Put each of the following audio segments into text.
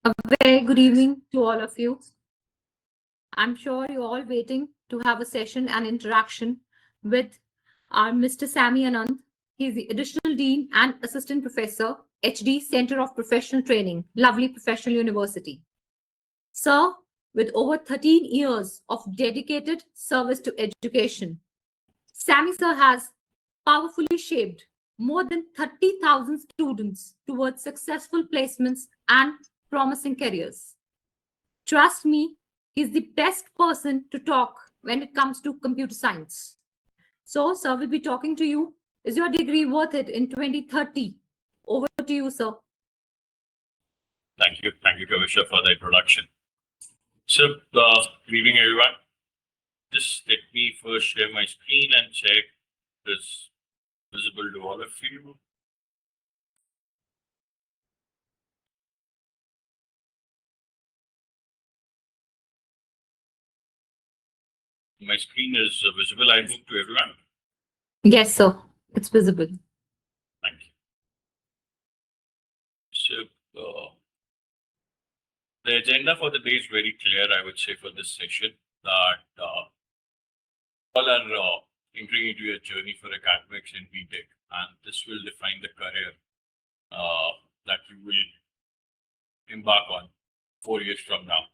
A very good evening to all of you. I'm sure you're all waiting to have a session and interaction with our Mr. Sammy Anand. He's the Additional Dean and Assistant Professor, HD Center of Professional Training, Lovely Professional University. Sir, with over 13 years of dedicated service to education, Sammy sir has powerfully shaped more than 30,000 students towards successful placements and promising careers. Trust me, he's the best person to talk when it comes to computer science. So, sir, we'll be talking to you. Is your degree worth it in 2030? Over to you, sir. Thank you, Kavisha, for the introduction. So, good evening, everyone. Just let me first share my screen and check this visible to all of you. My screen is visible, I hope, to everyone. Yes, sir. It's visible. Thank you. So, the agenda for the day is very clear, I would say, for this session, that all are entering into a journey for academics in B.Tech, and this will define the career that you will embark on 4 years from now.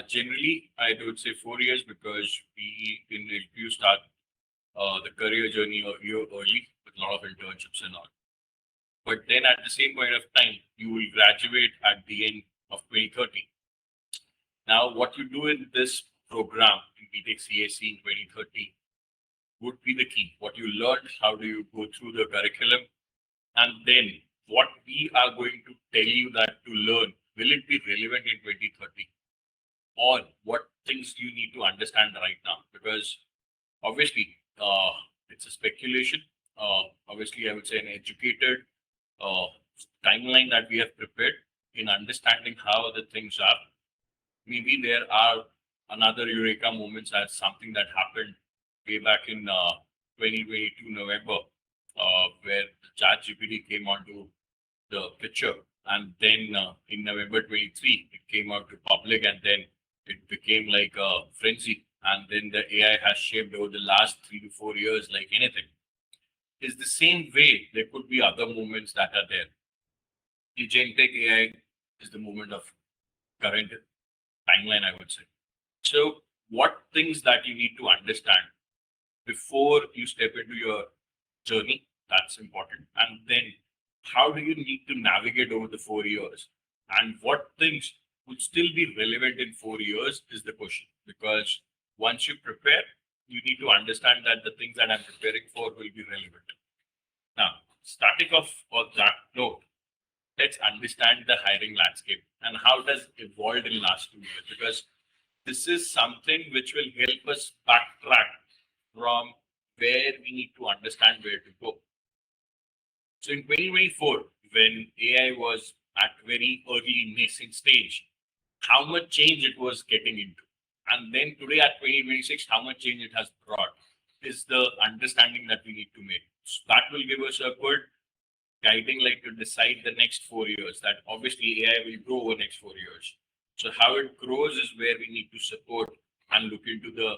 Generally, I would say 4 years because we in LPU start the career journey a year early with a lot of internships and all. But then at the same point of time, you will graduate at the end of 2030. Now, what you do in this program in B.Tech CSE in 2030 would be the key. What you learned, how do you go through the curriculum, and then what we are going to tell you that to learn, will it be relevant in 2030? Or what things you need to understand right now? Because obviously, it's a speculation. Obviously, I would say an educated timeline that we have prepared in understanding how the things are. Maybe there are another eureka moments as something that happened way back in 2022 November, where the ChatGPT came onto the picture, and then in November 23 it came out to public, and then it became like a frenzy, and then the AI has shaped over the last 3 to 4 years like anything. It's the same way there could be other movements that are there. The GenTech AI is the movement of current timeline, I would say. So what things that you need to understand before you step into your journey, that's important. And then how do you need to navigate over the 4 years? And what things would still be relevant in 4 years is the question. Because once you prepare, you need to understand that the things that I'm preparing for will be relevant. Now, starting off on that note, let's understand the hiring landscape and how does it evolved in the last 2 years, because this is something which will help us backtrack from where we need to understand where to go. So in 2024, when AI was at very early nascent stage, how much change it was getting into. And then today at 2026, how much change it has brought is the understanding that we need to make. So that will give us a good guiding light to decide the next 4 years, that obviously AI will grow over the next 4 years. So how it grows is where we need to support and look into the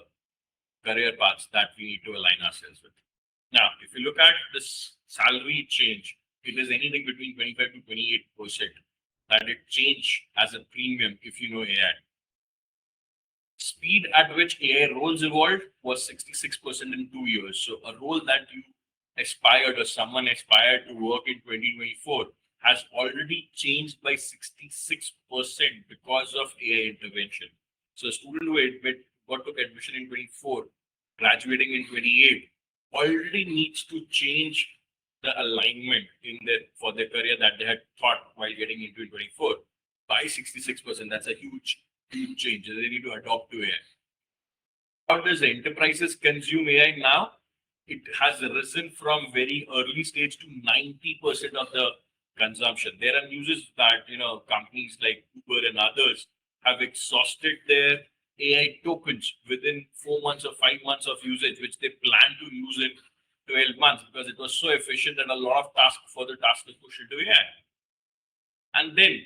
career paths that we need to align ourselves with. Now, if you look at this salary change, it is anything between 25 to 28% that it change as a premium if you know AI. Speed at which AI roles evolved was 66% in 2 years. So a role that you aspired or someone aspired to work in 2024 has already changed by 66% because of AI intervention. So a student who took admission in 24, graduating in 28, already needs to change the alignment in for their career that they had thought while getting into 24 by 66%. That's a huge change. They need to adopt to AI. How does the enterprises consume AI now? It has risen from very early stage to 90% of the consumption. There are news that companies like Uber and others have exhausted their AI tokens within 4 months or 5 months of usage, which they plan to use in 12 months because it was so efficient that a lot of further tasks was pushed into AI. And then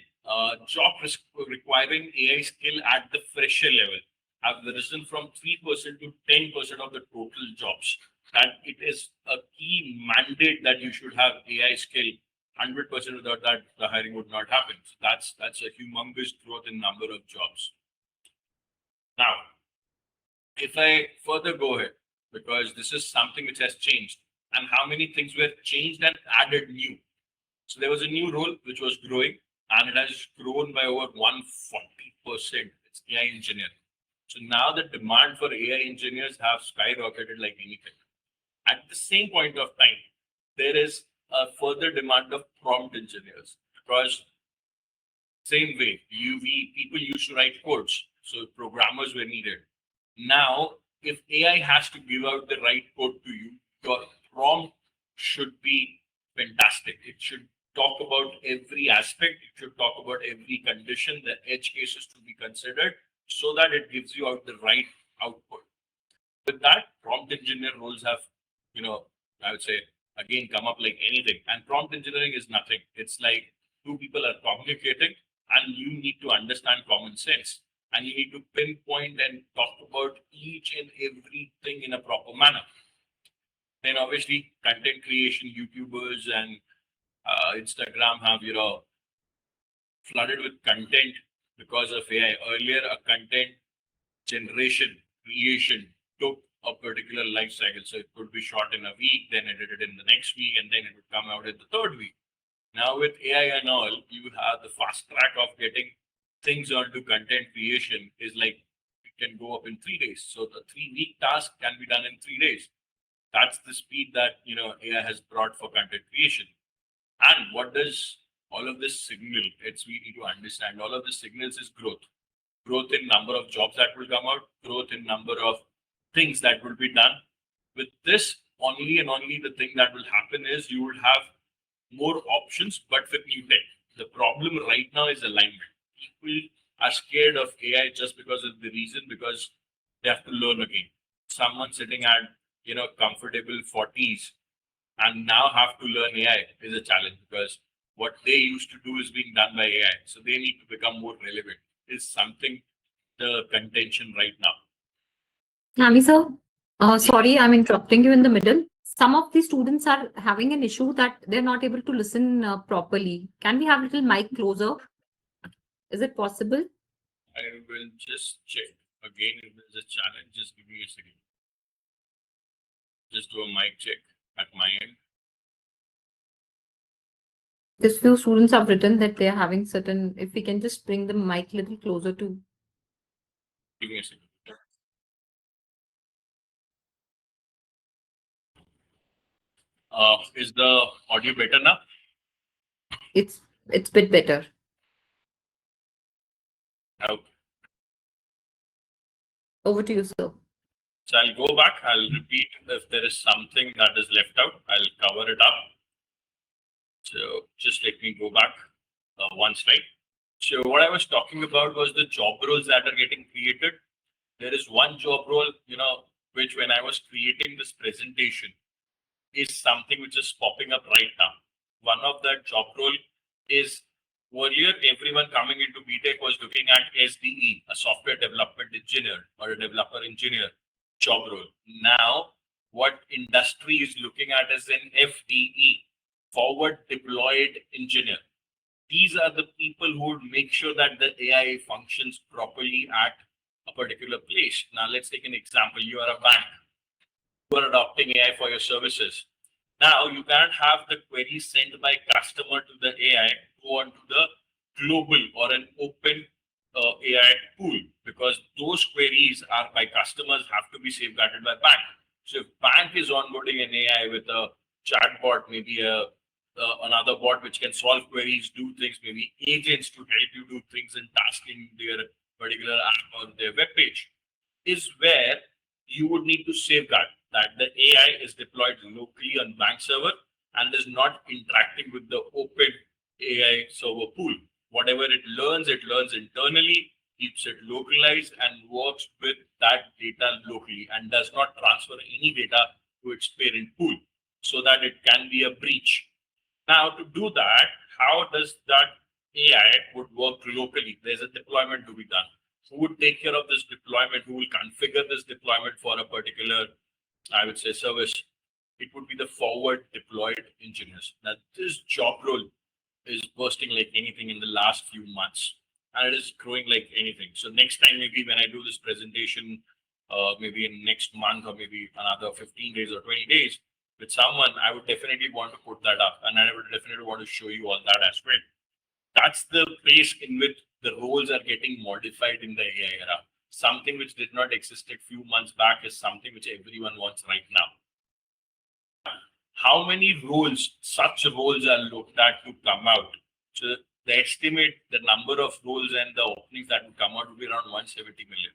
requiring AI skill at the fresher level have risen from 3% to 10% of the total jobs. And it is a key mandate that you should have AI skill. 100% without that, the hiring would not happen. So that's a humongous growth in number of jobs. Now, if I further go ahead, because this is something which has changed, and how many things were changed and added new. So there was a new role which was growing, and it has grown by over 140%. It's AI engineer. So now the demand for AI engineers have skyrocketed like anything. At the same point of time, there is a further demand of prompt engineers, because same way, people used to write codes, so programmers were needed. Now, if AI has to give out the right code to you, your prompt should be fantastic. It should talk about every aspect. It should talk about every condition, the edge cases to be considered, so that it gives you out the right output. With that, prompt engineer roles have, I would say, again, come up like anything. And prompt engineering is nothing. It's like two people are communicating, and you need to understand common sense. And you need to pinpoint and talk about each and everything in a proper manner. Then obviously content creation, YouTubers and Instagram have, flooded with content because of AI. Earlier, a content generation, creation took a particular life cycle. So it could be shot in a week, then edited in the next week, and then it would come out in the third week. Now with AI and all, you have the fast track of getting things onto content creation is like it can go up in 3 days. So the 3-week task can be done in 3 days. That's the speed that AI has brought for content creation. And what does all of this signal? We need to understand all of this signals is growth. Growth in number of jobs that will come out, growth in number of things that will be done. With this, only and only the thing that will happen is you will have more options, but with new tech. The problem right now is alignment. People are scared of AI just because of the reason, because they have to learn again. Someone sitting at comfortable 40s and now have to learn AI is a challenge, because what they used to do is being done by AI. So they need to become more relevant. Is something the contention right now. Nami sir, sorry, I'm interrupting you in the middle. Some of the students are having an issue that they're not able to listen properly. Can we have a little mic closer? Is it possible? I will just check again if there's a challenge. Just give me a second. Just do a mic check at my end. This few students have written that they are having certain, if we can just bring the mic a little closer to. Give me a second. Is the audio better now? It's a bit better. Okay. Over to you, sir. So I'll go back. I'll repeat if there is something that is left out. I'll cover it up. So just let me go back one slide. So what I was talking about was the job roles that are getting created. There is one job role, which when I was creating this presentation is something which is popping up right now. One of that job role is, earlier everyone coming into B.Tech was looking at SDE, a software development engineer or a developer engineer job role. Now, what industry is looking at is an FDE, forward deployed engineer. These are the people who would make sure that the AI functions properly at a particular place. Now, let's take an example. You are a bank. You are adopting AI for your services. Now, you can't have the query sent by customer to the AI go onto the global or an open AI pool, because those queries are by customers have to be safeguarded by bank. So if bank is onboarding an AI with a chatbot, maybe another bot which can solve queries, do things, maybe agents to help you do things and tasking their particular app or their web page, is where you would need to safeguard that the AI is deployed locally on bank server and is not interacting with the open AI server pool. Whatever it learns internally, keeps it localized and works with that data locally and does not transfer any data to its parent pool, so that it can be a breach. Now, to do that, how does that AI would work locally. There's a deployment to be done. Who would take care of this deployment? Who will configure this deployment for a particular, I would say, service? It would be the forward deployed engineers. Now, this job role is bursting like anything in the last few months, and it is growing like anything. So next time, maybe when I do this presentation, maybe in next month or maybe another 15 days or 20 days with someone, I would definitely want to put that up, and I would definitely want to show you all that as well. That's the pace in which the roles are getting modified in the AI era. Something which did not exist a few months back is something which everyone wants right now. How many roles, such roles are looked at to come out? So the estimate, the number of roles and the openings that would come out would be around 170 million.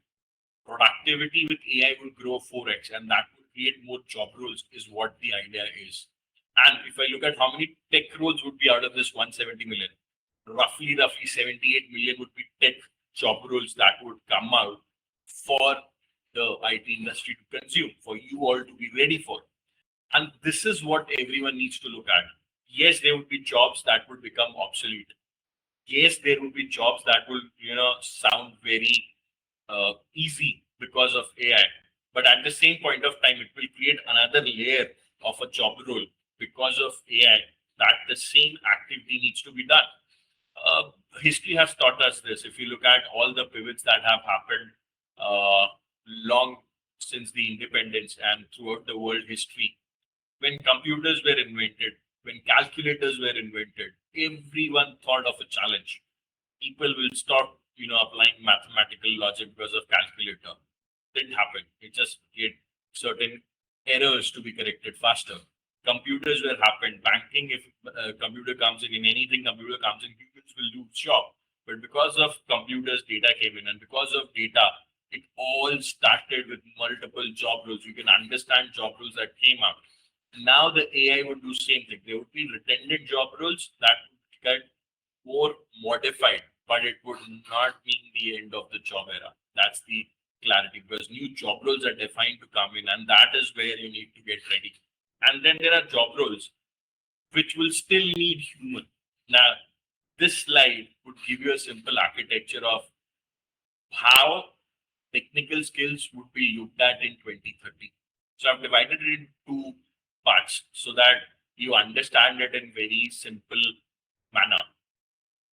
Productivity with AI will grow 4x, and that would create more job roles is what the idea is. And if I look at how many tech roles would be out of this 170 million, roughly 78 million would be tech job roles that would come out for the IT industry to consume, for you all to be ready for. And this is what everyone needs to look at. Yes, there would be jobs that would become obsolete. Yes, there would be jobs that will, sound very easy because of AI. But at the same point of time, it will create another layer of a job role because of AI that the same activity needs to be done. History has taught us this. If you look at all the pivots that have happened long since the independence and throughout the world history, when computers were invented, when calculators were invented, everyone thought of a challenge. People will stop, applying mathematical logic because of calculator. Didn't happen. It just get certain errors to be corrected faster. Computers were happened. Banking, if a computer comes in anything, computer comes in, humans will lose job. But because of computers, data came in, and because of data, it all started with multiple job roles. You can understand job roles that came out. Now the AI would do same thing. There would be redundant job roles that would get more modified, but it would not mean the end of the job era. That's the clarity, because new job roles are defined to come in, and that is where you need to get ready. And then there are job roles which will still need human. Now, this slide would give you a simple architecture of how technical skills would be looked at in 2030. So I've divided it into two parts so that you understand it in very simple manner.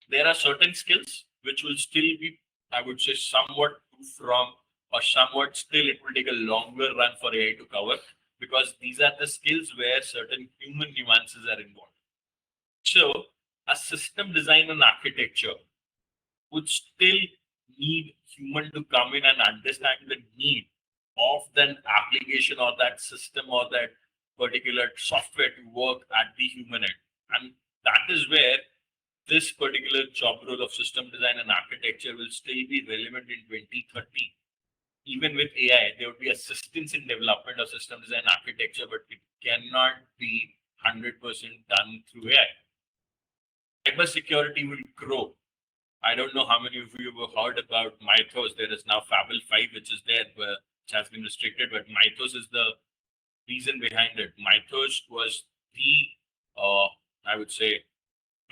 There are certain skills which will still be, I would say, somewhat from, or somewhat still it will take a longer run for AI to cover, because these are the skills where certain human nuances are involved. So a system design and architecture would still need human to come in and understand the need of that application or that system or that particular software to work at the human end. And that is where this particular job role of system design and architecture will still be relevant in 2030. Even with AI, there would be assistance in development of system design architecture, but it cannot be 100% done through AI. Cybersecurity will grow. I don't know how many of you have heard about Mythos. There is now Fable 5, which is there, which has been restricted, but Mythos is the reason behind it. Mythos was the, I would say,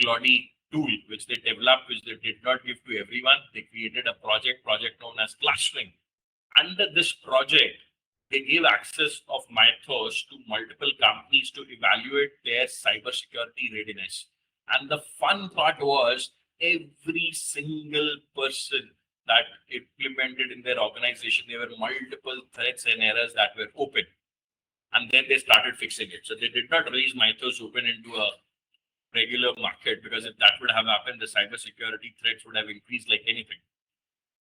Claude tool which they developed, which they did not give to everyone. They created a project known as Clustering. Under this project, they gave access of Mythos to multiple companies to evaluate their cybersecurity readiness. And the fun part was every single person that implemented in their organization, there were multiple threats and errors that were open. And then they started fixing it. So they did not release Mythos open into a regular market, because if that would have happened, the cybersecurity threats would have increased like anything.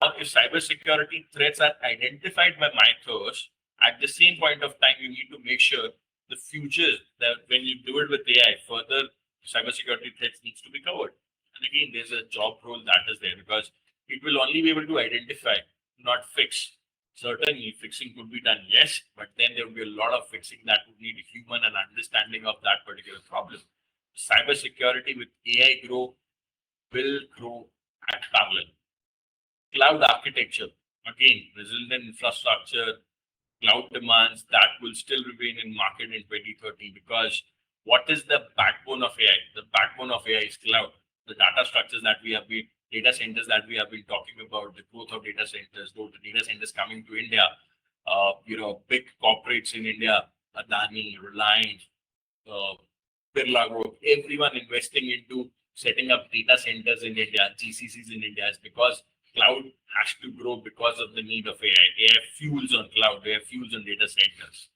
Or if cybersecurity threats are identified by Mythos, at the same point of time, you need to make sure the futures that when you do it with AI, further cybersecurity threats needs to be covered. And again, there's a job role that is there, because it will only be able to identify, not fix. Certainly, fixing could be done, yes, but then there will be a lot of fixing that would need a human and understanding of that particular problem. Cybersecurity with AI will grow at parallel. Cloud architecture, again, resilient infrastructure, cloud demands, that will still remain in market in 2030, because what is the backbone of AI? The backbone of AI is cloud. the data structures that we have been, data centers that we have been talking about, the growth of data centers, the data centers coming to India, big corporates in India, Adani, Reliance, Birla Group, everyone investing into setting up data centers in India, GCCs in India, is because cloud has to grow because of the need of AI. AI fuels on cloud, AI fuels on data centers.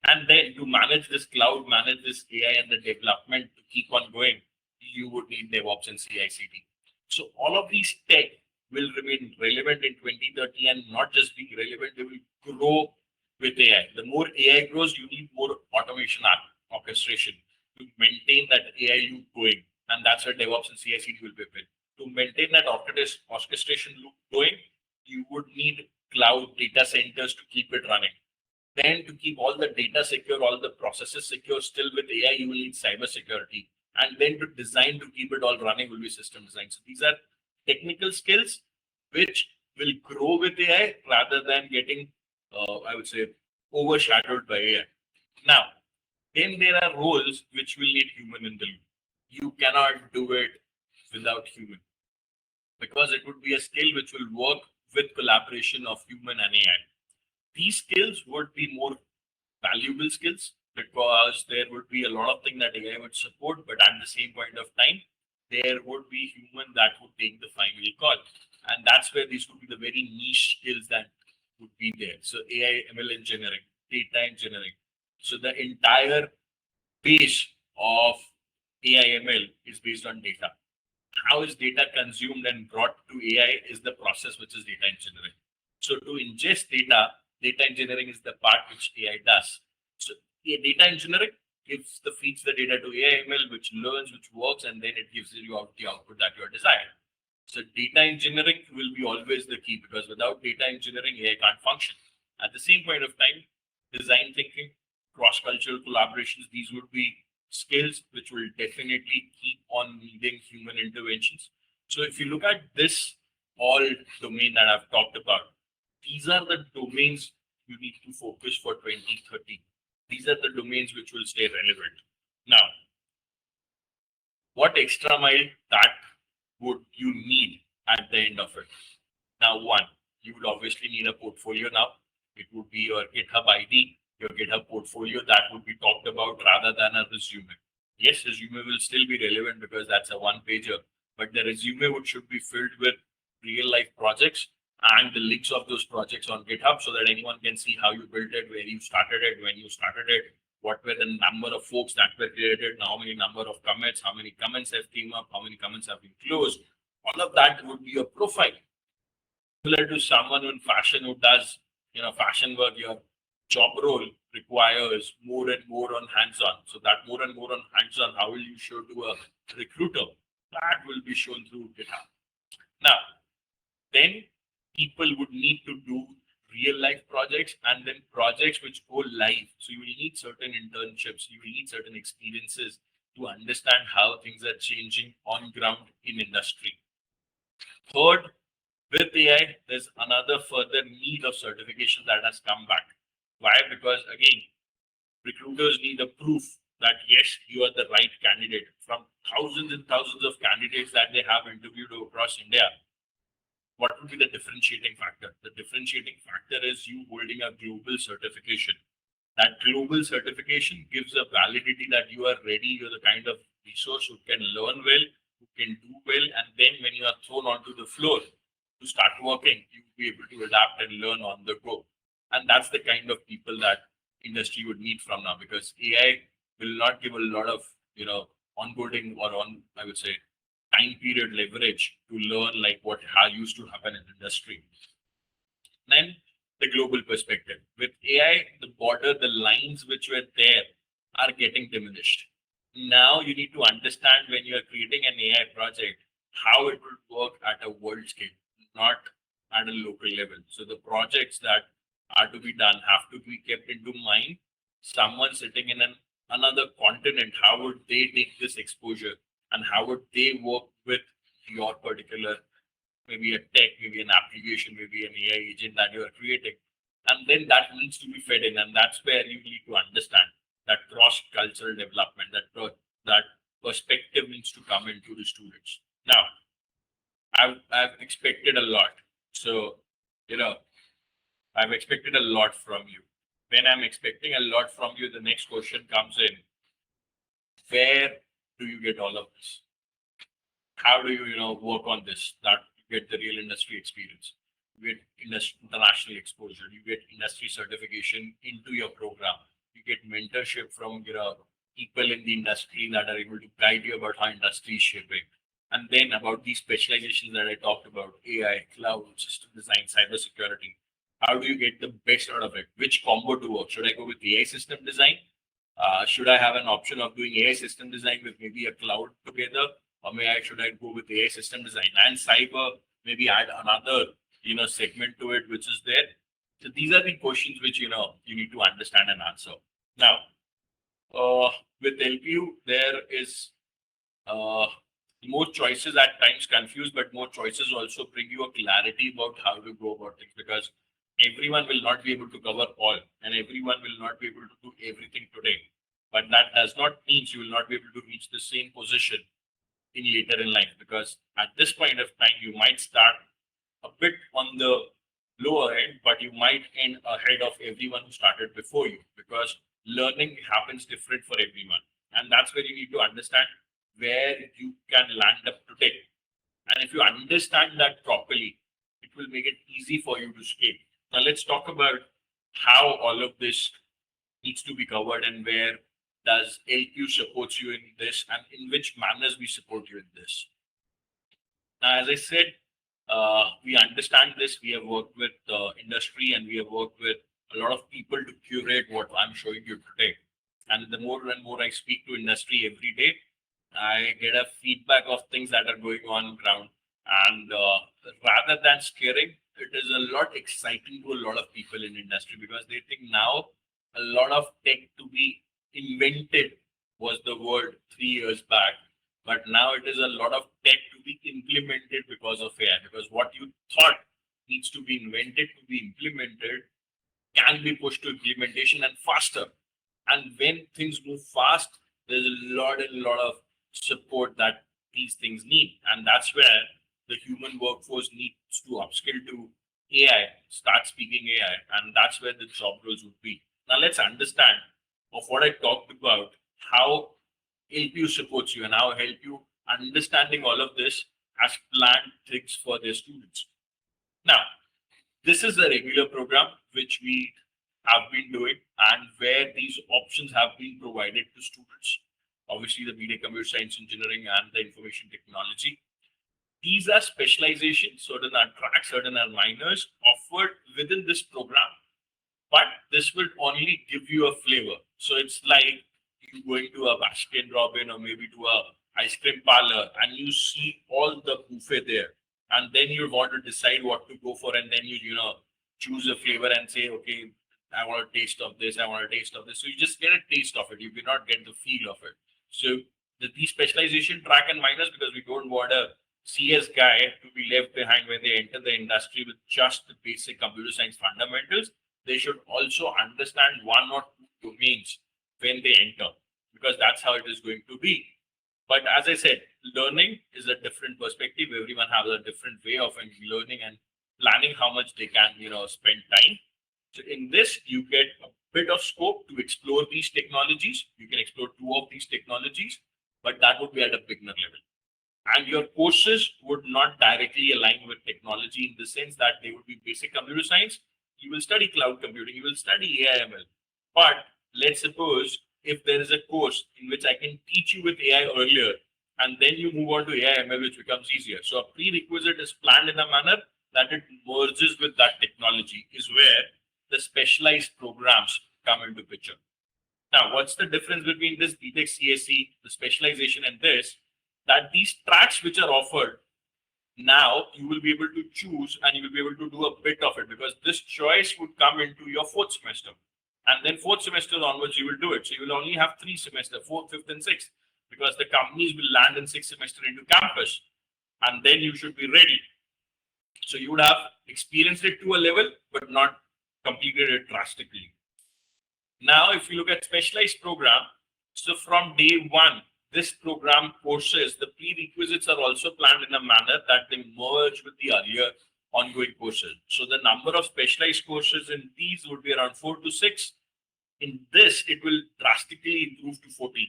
And then to manage this cloud, manage this AI and the development to keep on going, you would need DevOps and CI/CD. So all of these tech will remain relevant in 2030 and not just be relevant, they will grow with AI. The more AI grows, you need more automation orchestration to maintain that AI loop going. And that's where DevOps and CI/CD will be built. To maintain that orchestration loop going, you would need cloud data centers to keep it running. Then to keep all the data secure, all the processes secure, still with AI, you will need cybersecurity. And then to design to keep it all running will be system design. So these are technical skills which will grow with AI rather than getting, I would say, overshadowed by AI. Now, then there are roles which will need human in the loop. You cannot do it without human, because it would be a skill which will work with collaboration of human and AI. These skills would be more valuable skills because there would be a lot of things that AI would support, but at the same point of time, there would be human that would take the final call. And that's where these would be the very niche skills that would be there. So AI, ML engineering, data engineering. So the entire base of AI, ML is based on data. How is data consumed and brought to AI is the process which is data engineering. So to ingest data, data engineering is the part which AI does. So data engineering feeds the data to AI, ML, which learns, which works, and then it gives you out the output that you are desired. So data engineering will be always the key, because without data engineering, AI can't function. At the same point of time, design thinking, cross-cultural collaborations, these would be skills which will definitely keep on needing human interventions. So if you look at this all domain that I've talked about, these are the domains you need to focus for 2030. These are the domains which will stay relevant. Now, what extra mile that would you need at the end of it? Now, one, you would obviously need a portfolio now. It would be your GitHub ID, your GitHub portfolio that would be talked about rather than a resume. Yes, resume will still be relevant because that's a one-pager, but the resume should be filled with real-life projects and the links of those projects on GitHub so that anyone can see how you built it, where you started it, when you started it, what were the number of folks that were created, how many number of commits, how many comments have came up, how many comments have been closed. All of that would be your profile. Similar to someone in fashion who does, fashion work, your job role requires more and more on hands-on. So that more and more on hands-on, how will you show to a recruiter? That will be shown through GitHub. Now, then people would need to do real life projects and then projects which go live. So you will need certain internships, you will need certain experiences to understand how things are changing on ground in industry. Third, with AI, there's another further need of certification that has come back. Why? Because again, recruiters need a proof that yes, you are the right candidate from thousands and thousands of candidates that they have interviewed across India. What would be the differentiating factor? The differentiating factor is you holding a global certification. That global certification gives a validity that you are ready, you're the kind of resource who can learn well, who can do well, and then when you are thrown onto the floor to start working, you will be able to adapt and learn on the go. And that's the kind of people that industry would need from now, because AI will not give a lot of, onboarding or I would say, time period leverage to learn like what used to happen in industry. Then the global perspective. With AI, the lines which were there are getting diminished. Now you need to understand when you are creating an AI project, how it will work at a world scale, not at a local level. So the projects that are to be done have to be kept into mind. Someone sitting in another continent, how would they take this exposure and how would they work with your particular, maybe a tech, maybe an application, maybe an AI agent that you are creating. And then that needs to be fed in. And that's where you need to understand that cross-cultural development, that perspective needs to come come into the students. Now, I've expected a lot. So, I've expected a lot from you. When I'm expecting a lot from you, the next question comes in. Where do you get all of this? How do you, work on this? That you get the real industry experience. You get international exposure. You get industry certification into your program. You get mentorship from, people in the industry that are able to guide you about how industry is shaping. And then about these specializations that I talked about, AI, cloud, system design, cybersecurity. How do you get the best out of it? Which combo to work? Should I go with AI system design? Should I have an option of doing AI system design with maybe a cloud together? Or should I go with AI system design and cyber, maybe add another, segment to it, which is there? So these are the questions which, you need to understand and answer. Now, with LPU, there is more choices at times confuse, but more choices also bring you a clarity about how to go about things, because everyone will not be able to cover all, and everyone will not be able to do everything today. But that does not mean you will not be able to reach the same position in later in life, because at this point of time, you might start a bit on the lower end, but you might end ahead of everyone who started before you, because learning happens different for everyone. And that's where you need to understand where you can land up today. And if you understand that properly, it will make it easy for you to scale. Now let's talk about how all of this needs to be covered and where does LQ support you in this and in which manners we support you in this. Now, as I said, we understand this. We have worked with industry and we have worked with a lot of people to curate what I'm showing you today. And the more and more I speak to industry every day, I get a feedback of things that are going on ground. And rather than scaring, it is a lot exciting to a lot of people in industry, because they think now a lot of tech to be invented was the word 3 years back. But now it is a lot of tech to be implemented because of AI, because what you thought needs to be invented to be implemented can be pushed to implementation and faster. And when things move fast, there's a lot of support that these things need. And that's where the human workforce needs to upskill to AI, start speaking AI. And that's where the job roles would be. Now let's understand of what I talked about, how LPU supports you and how help you understanding all of this as planned things for their students. Now, this is a regular program which we have been doing and where these options have been provided to students. Obviously, the B.Tech Computer Science Engineering and the Information Technology. These are specializations, certain are tracks, certain are minors offered within this program. But this will only give you a flavor. So it's like you going to a Baskin Robin or maybe to a ice cream parlor and you see all the buffet there. And then you want to decide what to go for. And then you choose a flavor and say, okay, I want a taste of this. I want a taste of this. So you just get a taste of it. You cannot get the feel of it. So these specialization track and minors, because we don't want a CS guy to be left behind when they enter the industry with just the basic computer science fundamentals. They should also understand one or two domains when they enter, because that's how it is going to be. But as I said, learning is a different perspective. Everyone has a different way of learning and planning how much they can, spend time. So in this, you get a bit of scope to explore these technologies. You can explore 2 of these technologies, but that would be at a beginner level. And your courses would not directly align with technology in the sense that they would be basic computer science. You will study cloud computing, you will study AI/ML. But let's suppose if there is a course in which I can teach you with AI earlier, and then you move on to AI/ML, which becomes easier. So a prerequisite is planned in a manner that it merges with that technology, is where the specialized programs come into picture. Now, what's the difference between this B.Tech CSE, the specialization, and this? That these tracks which are offered, now you will be able to choose and you will be able to do a bit of it, because this choice would come into your 4th semester. And then 4th semester onwards, you will do it. So you will only have 3 semesters, 4th, 5th, and 6th, because the companies will land in 6th semester into campus. And then you should be ready. So you would have experienced it to a level, but not completed it drastically. Now, if you look at specialized program, so from day 1, this program courses, the prerequisites are also planned in a manner that they merge with the earlier ongoing courses. So the number of specialized courses in these would be around 4 to 6. In this, it will drastically improve to 14.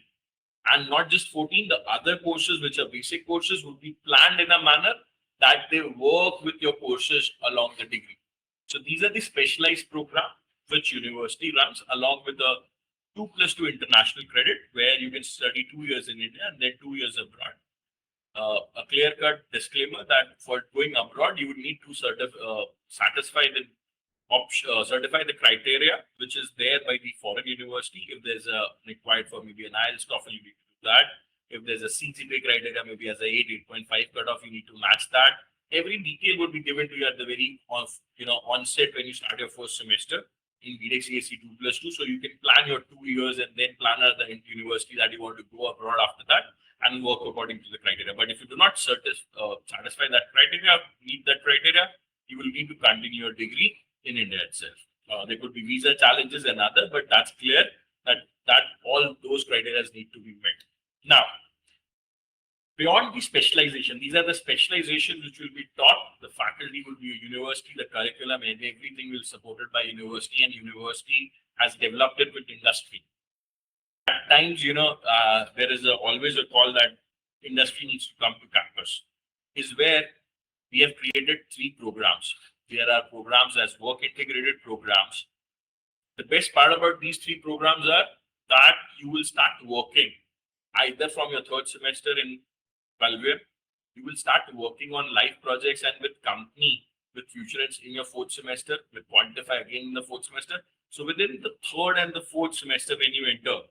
And not just 14, the other courses, which are basic courses, would be planned in a manner that they work with your courses along the degree. So these are the specialized programs which university runs along with the 2+2 international credit, where you can study 2 years in India and then 2 years abroad. A clear-cut disclaimer that for going abroad, you would need to satisfy the criteria which is there by the foreign university. If there's a required for maybe an IELTS TOEFL, you need to do that. If there's a CGPA criteria, maybe as a 8.5 cutoff, you need to match that. Every detail would be given to you at the very onset when you start your first semester in B.Tech CSE 2+2. So you can plan your 2 years and then plan at the university that you want to go abroad after that and work according to the criteria. But if you do not satisfy that criteria, meet that criteria, you will need to continue your degree in India itself. There could be visa challenges and other, but that's clear that all those criteria need to be met. Now, beyond the specialization, these are the specializations which will be taught. The faculty will be a university, the curriculum and everything will be supported by university, and university has developed it with industry. At times, there is always a call that industry needs to come to campus, is where we have created 3 programs. There are programs as work integrated programs. The best part about these 3 programs are that you will start working either from your 3rd semester in 12 year, you will start working on live projects and with company, with Futurance in your 4th semester, with Quantify again in the 4th semester. So within the 3rd and the 4th semester when you enter,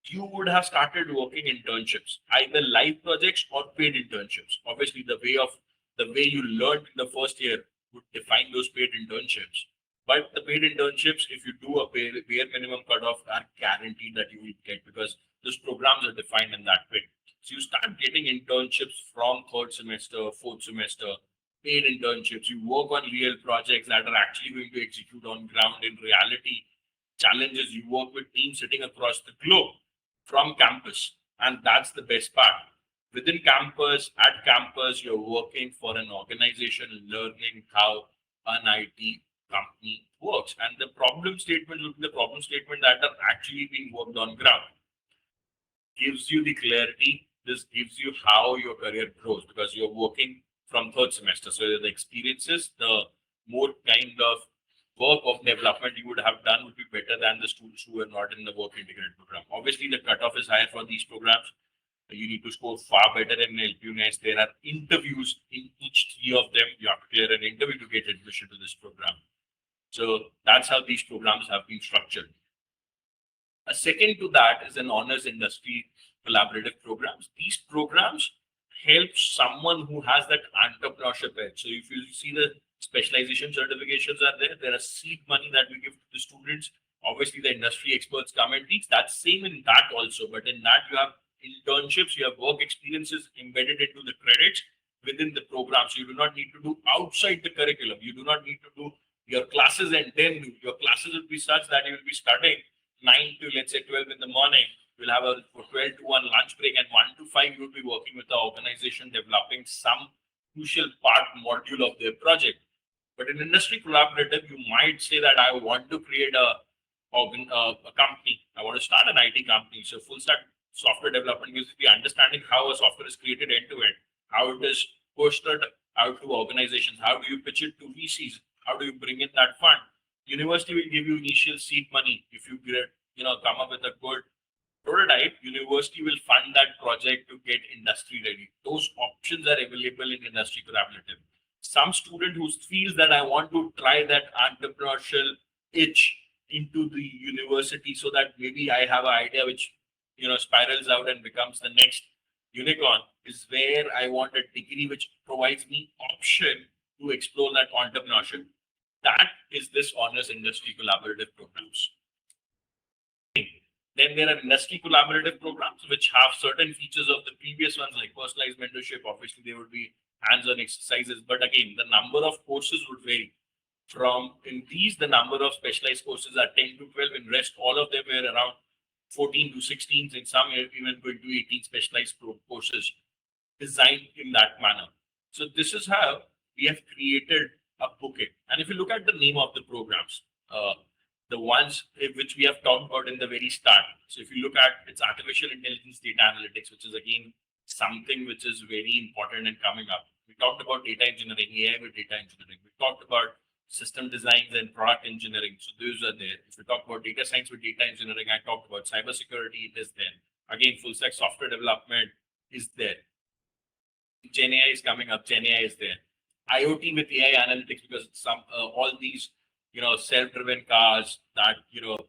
you would have started working internships, either live projects or paid internships. Obviously, the way you learned in the first year would define those paid internships. But the paid internships, if you do a bare minimum cutoff, are guaranteed that you will get, because those programs are defined in that way. So you start getting internships from 3rd semester, 4th semester, paid internships. You work on real projects that are actually going to execute on ground in reality. Challenges, you work with teams sitting across the globe from campus. And that's the best part. Within campus, at campus, you're working for an organization, learning how an IT company works. And the problem statement will be the problem statement that are actually being worked on ground. Gives you the clarity. This gives you how your career grows, because you're working from 3rd semester. So the experiences, the more kind of work of development you would have done would be better than the students who are not in the work integrated program. Obviously, the cutoff is higher for these programs. You need to score far better in LPUNS. There are interviews in each 3 of them. You have to clear an interview to get admission to this program. So that's how these programs have been structured. A second to that is an honors industry collaborative programs. These programs help someone who has that entrepreneurship edge. So if you see the specialization certifications are there, there are seed money that we give to the students. Obviously, the industry experts come and teach. That's same in that also. But in that, you have internships, you have work experiences embedded into the credits within the program. So you do not need to do outside the curriculum. You do not need to do your classes and then do. Your classes will be such that you will be studying 9 to let's say 12 in the morning. You'll have a 12 to 1 lunch break, and 1 to 5 you will be working with the organization developing some crucial part module of their project. But in industry collaborative, you might say that I want to create a company. I want to start an IT company. So full stack software development gives the understanding how a software is created end to end, how it is pushed out to organizations, how do you pitch it to VCs, how do you bring in that fund. University will give you initial seed money. If you come up with a good prototype, university will fund that project to get industry ready. Those options are available in industry collaborative. Some student who feels that I want to try that entrepreneurial itch into the university so that maybe I have an idea which spirals out and becomes the next unicorn, is where I want a degree which provides me option to explore that entrepreneurship. That is this honors industry collaborative programs. Then there are industry collaborative programs which have certain features of the previous ones, like personalized mentorship. Obviously, there would be hands-on exercises, but again, the number of courses would vary. In these, the number of specialized courses are 10 to 12. In rest, all of them were around 14 to 16, in some even going to 18 specialized courses designed in that manner. So this is how we have created a bouquet. And if you look at the name of the programs, the ones which we have talked about in the very start. So if you look at it's artificial intelligence data analytics, which is again something which is very important and coming up. We talked about data engineering, AI with data engineering. We talked about system designs and product engineering. So those are there. If we talk about data science with data engineering, I talked about cybersecurity, it is there. Again, full stack software development is there. Gen AI is coming up, Gen AI is there. IoT with AI analytics, because some all these self-driven cars that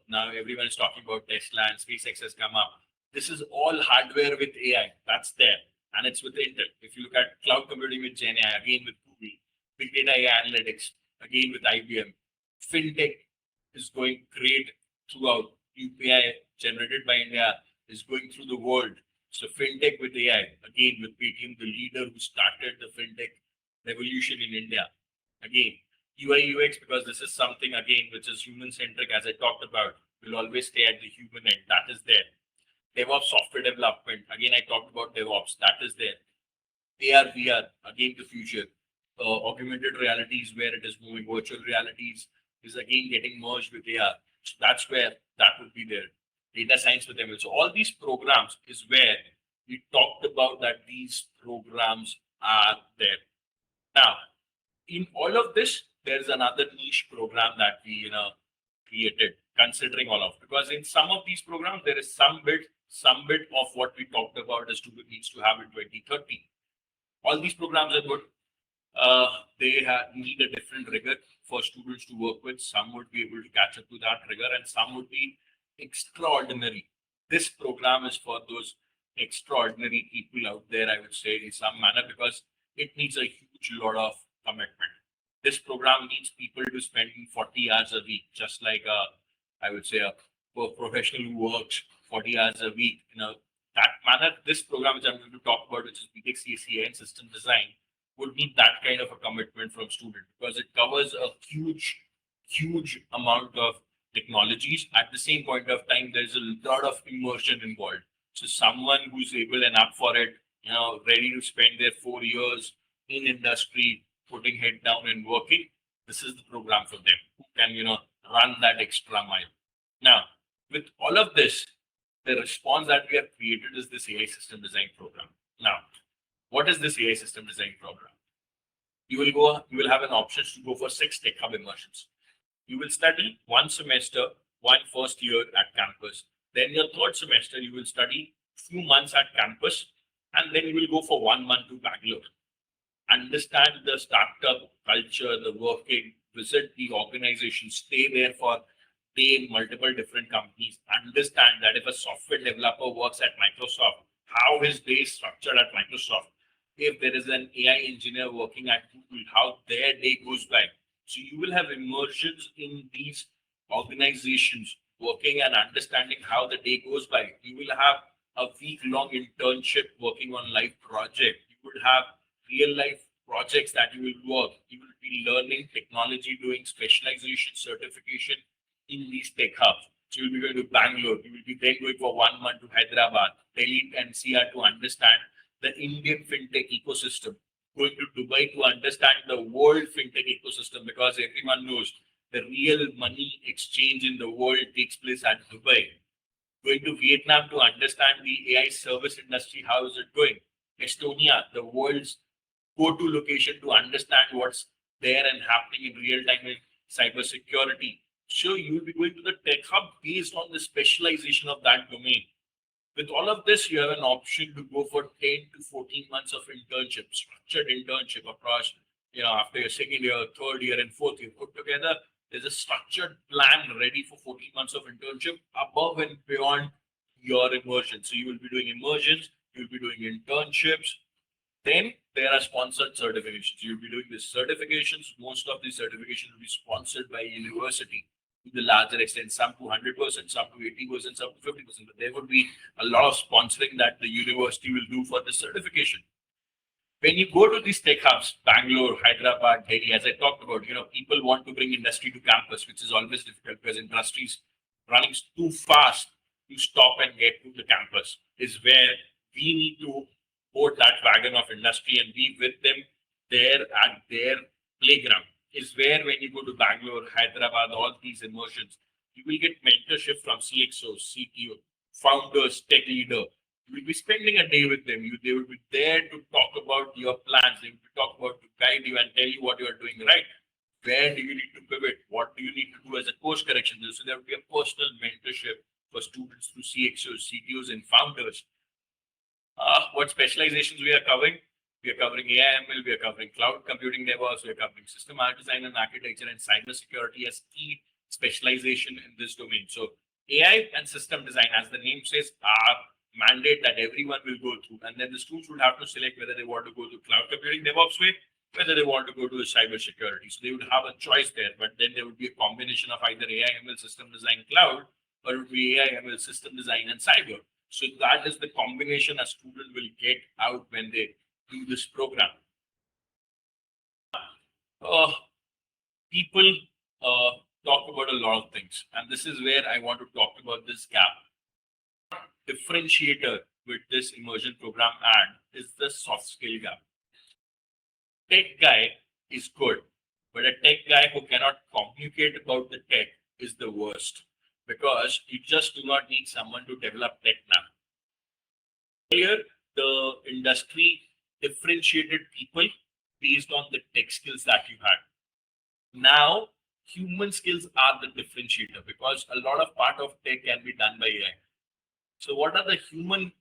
now everyone is talking about, Tesla and SpaceX has come up. This is all hardware with AI that's there, and it's with Intel. If you look at cloud computing with Gen AI, again with Google, big data AI analytics, again with IBM, fintech is going great throughout. UPI generated by India is going through the world. So fintech with AI, again with Paytm, the leader who started the fintech revolution in India. Again, UI UX, because this is something again which is human centric, as I talked about, will always stay at the human end. That is there. DevOps software development. Again, I talked about DevOps. That is there. AR, VR, again the future. Augmented realities, where it is moving. Virtual realities is again getting merged with AR. So that's where that would be there. Data science with ML. So all these programs is where we talked about that these programs are there. Now, in all of this, there's another niche program that we created, considering all of, because in some of these programs there is some bit of what we talked about as student needs to have in 2030. All these programs are good. They need a different rigor for students to work with. Some would be able to catch up to that rigor, and some would be extraordinary. This program is for those extraordinary people out there, I would say, in some manner, because it needs a huge lot of commitment. This program needs people to spend 40 hours a week, just like I would say a professional who works 40 hours a week. That manner, this program which I'm going to talk about, which is B.Tech CSE and system design, would need that kind of a commitment from students, because it covers a huge amount of technologies. At the same point of time, there's a lot of immersion involved. So someone who's able and up for it, ready to spend their 4 years in industry, putting head down and working, this is the program for them who can, run that extra mile. Now, with all of this, the response that we have created is this AI system design program. Now, what is this AI system design program? You will have an option to go for 6 tech hub immersions. You will study 1 semester, 1 first year at campus. Then your 3rd semester, you will study few months at campus, and then you will go for 1 month to Bangalore. Understand the startup culture, the working, visit the organization, stay there for day in multiple different companies. Understand that if a software developer works at Microsoft, how his day is structured at Microsoft. If there is an AI engineer working at Google, how their day goes by. So you will have immersions in these organizations, working and understanding how the day goes by. You will have a week-long internship working on live project. You will have real-life projects that you will work. You will be learning technology, doing specialization, certification in these tech hubs. So you'll be going to Bangalore. You will be then going for 1 month to Hyderabad, Delhi and NCR to understand the Indian fintech ecosystem. Going to Dubai to understand the world fintech ecosystem, because everyone knows the real money exchange in the world takes place at Dubai. Going to Vietnam to understand the AI service industry, how is it going? Estonia, the world's go-to location to understand what's there and happening in real time in cybersecurity. So you'll be going to the tech hub based on the specialization of that domain. With all of this, you have an option to go for 10 to 14 months of internship, structured internship across, after your 2nd year, 3rd year, and 4th year put together. There's a structured plan ready for 14 months of internship above and beyond your immersion. So you will be doing immersions, you'll be doing internships. Then there are sponsored certifications. You'll be doing these certifications. Most of these certifications will be sponsored by a university to the larger extent, some to 100%, some to 80%, some to 50%. But there would be a lot of sponsoring that the university will do for this certification. When you go to these tech hubs, Bangalore, Hyderabad, Delhi, as I talked about, people want to bring industry to campus, which is always difficult because industry is running too fast to stop and get to the campus is where we need to board that wagon of industry and be with them there at their playground. Is where when you go to Bangalore, Hyderabad, all these immersions, you will get mentorship from CXOs, CTO, founders, tech leader. You will be spending a day with them. They will be there to talk about your plans. They will be talk about to guide you and tell you what you are doing right. Where do you need to pivot? What do you need to do as a course correction? So there will be a personal mentorship for students through CXOs, CTOs, and founders. What specializations we are covering? We are covering AI/ML, we are covering cloud computing DevOps, we are covering system design and architecture, and cybersecurity as key specialization in this domain. So AI and system design, as the name says, are mandate that everyone will go through, and then the students would have to select whether they want to go to cloud computing DevOps way, whether they want to go to a cybersecurity. So they would have a choice there, but then there would be a combination of either AI/ML, system design, cloud, or it would be AI/ML, system design, and cyber. So that is the combination a student will get out when they do this program. People talk about a lot of things, and this is where I want to talk about this gap. Differentiator with this immersion program is the soft skill gap. Tech guy is good, but a tech guy who cannot communicate about the tech is the worst, because you just do not need someone to develop tech now. Earlier, the industry differentiated people based on the tech skills that you had. Now, human skills are the differentiator, because a lot of part of tech can be done by AI. So what are the human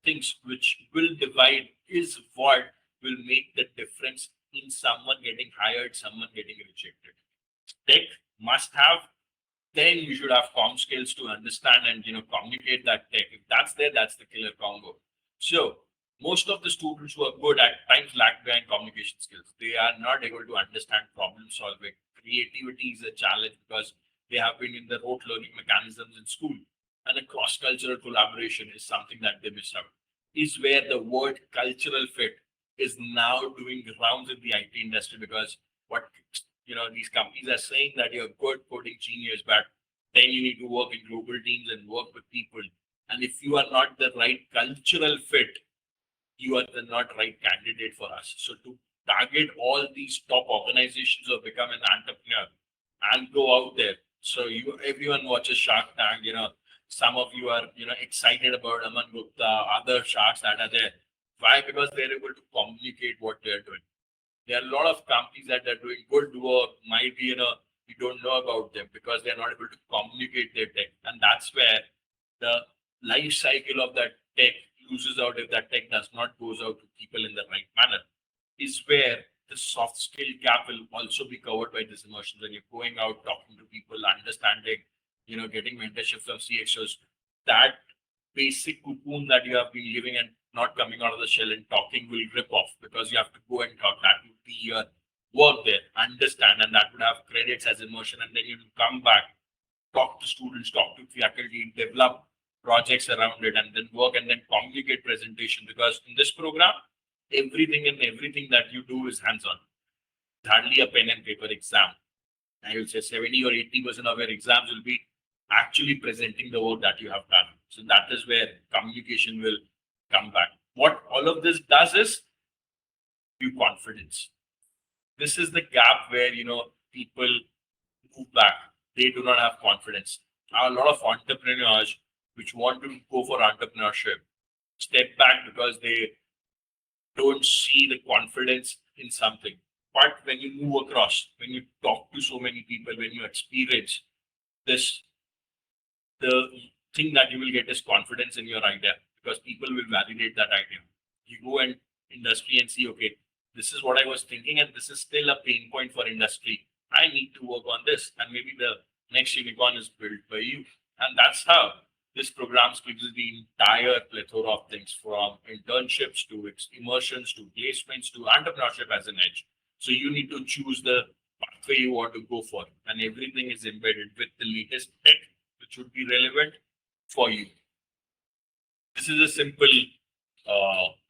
things which will divide is what will make the difference in someone getting hired, someone getting rejected. Tech must have, then you should have comm skills to understand and communicate that tech. If that's there, that's the killer combo. So most of the students who are good at times lag behind communication skills. They are not able to understand problem solving. Creativity is a challenge because they have been in the rote learning mechanisms in school, and a cross-cultural collaboration is something that they miss out. Is where the word cultural fit is now doing rounds in the IT industry, because what these companies are saying that you're good coding genius, but then you need to work in global teams and work with people. And if you are not the right cultural fit, you are the not right candidate for us. So to target all these top organizations or become an entrepreneur and go out there. So everyone watches Shark Tank, some of you are excited about Aman Gupta, other sharks that are there. Why? Because they're able to communicate what they're doing. There are a lot of companies that are doing good work, might be, you don't know about them because they're not able to communicate their tech. And that's where the life cycle of that tech loses out if that tech does not goes out to people in the right manner. Is where the soft skill gap will also be covered by this immersion. When you're going out, talking to people, understanding, getting mentorship from CXOs, that basic cocoon that you have been living and not coming out of the shell and talking will rip off, because you have to go and talk. That would be your work there, understand, and that would have credits as immersion. And then you will come back, talk to students, talk to faculty, develop projects around it, and then work and then communicate presentation. Because in this program, everything that you do is hands-on. Hardly a pen and paper exam. I will say 70 or 80% of your exams will be actually presenting the work that you have done. So that is where communication will come back. What all of this does is give you confidence. This is the gap where people move back. They do not have confidence. Now, a lot of entrepreneurs which want to go for entrepreneurship step back because they don't see the confidence in something. But when you move across, when you talk to so many people, when you experience this, the thing that you will get is confidence in your idea, because people will validate that idea. You go and industry and see, okay, this is what I was thinking, and this is still a pain point for industry. I need to work on this, and maybe the next unicorn is built by you. And that's how this program gives you the entire plethora of things, from internships to immersions to placements to entrepreneurship as an edge. So you need to choose the pathway you want to go for, and everything is embedded with the latest tech which would be relevant for you. This is a simple,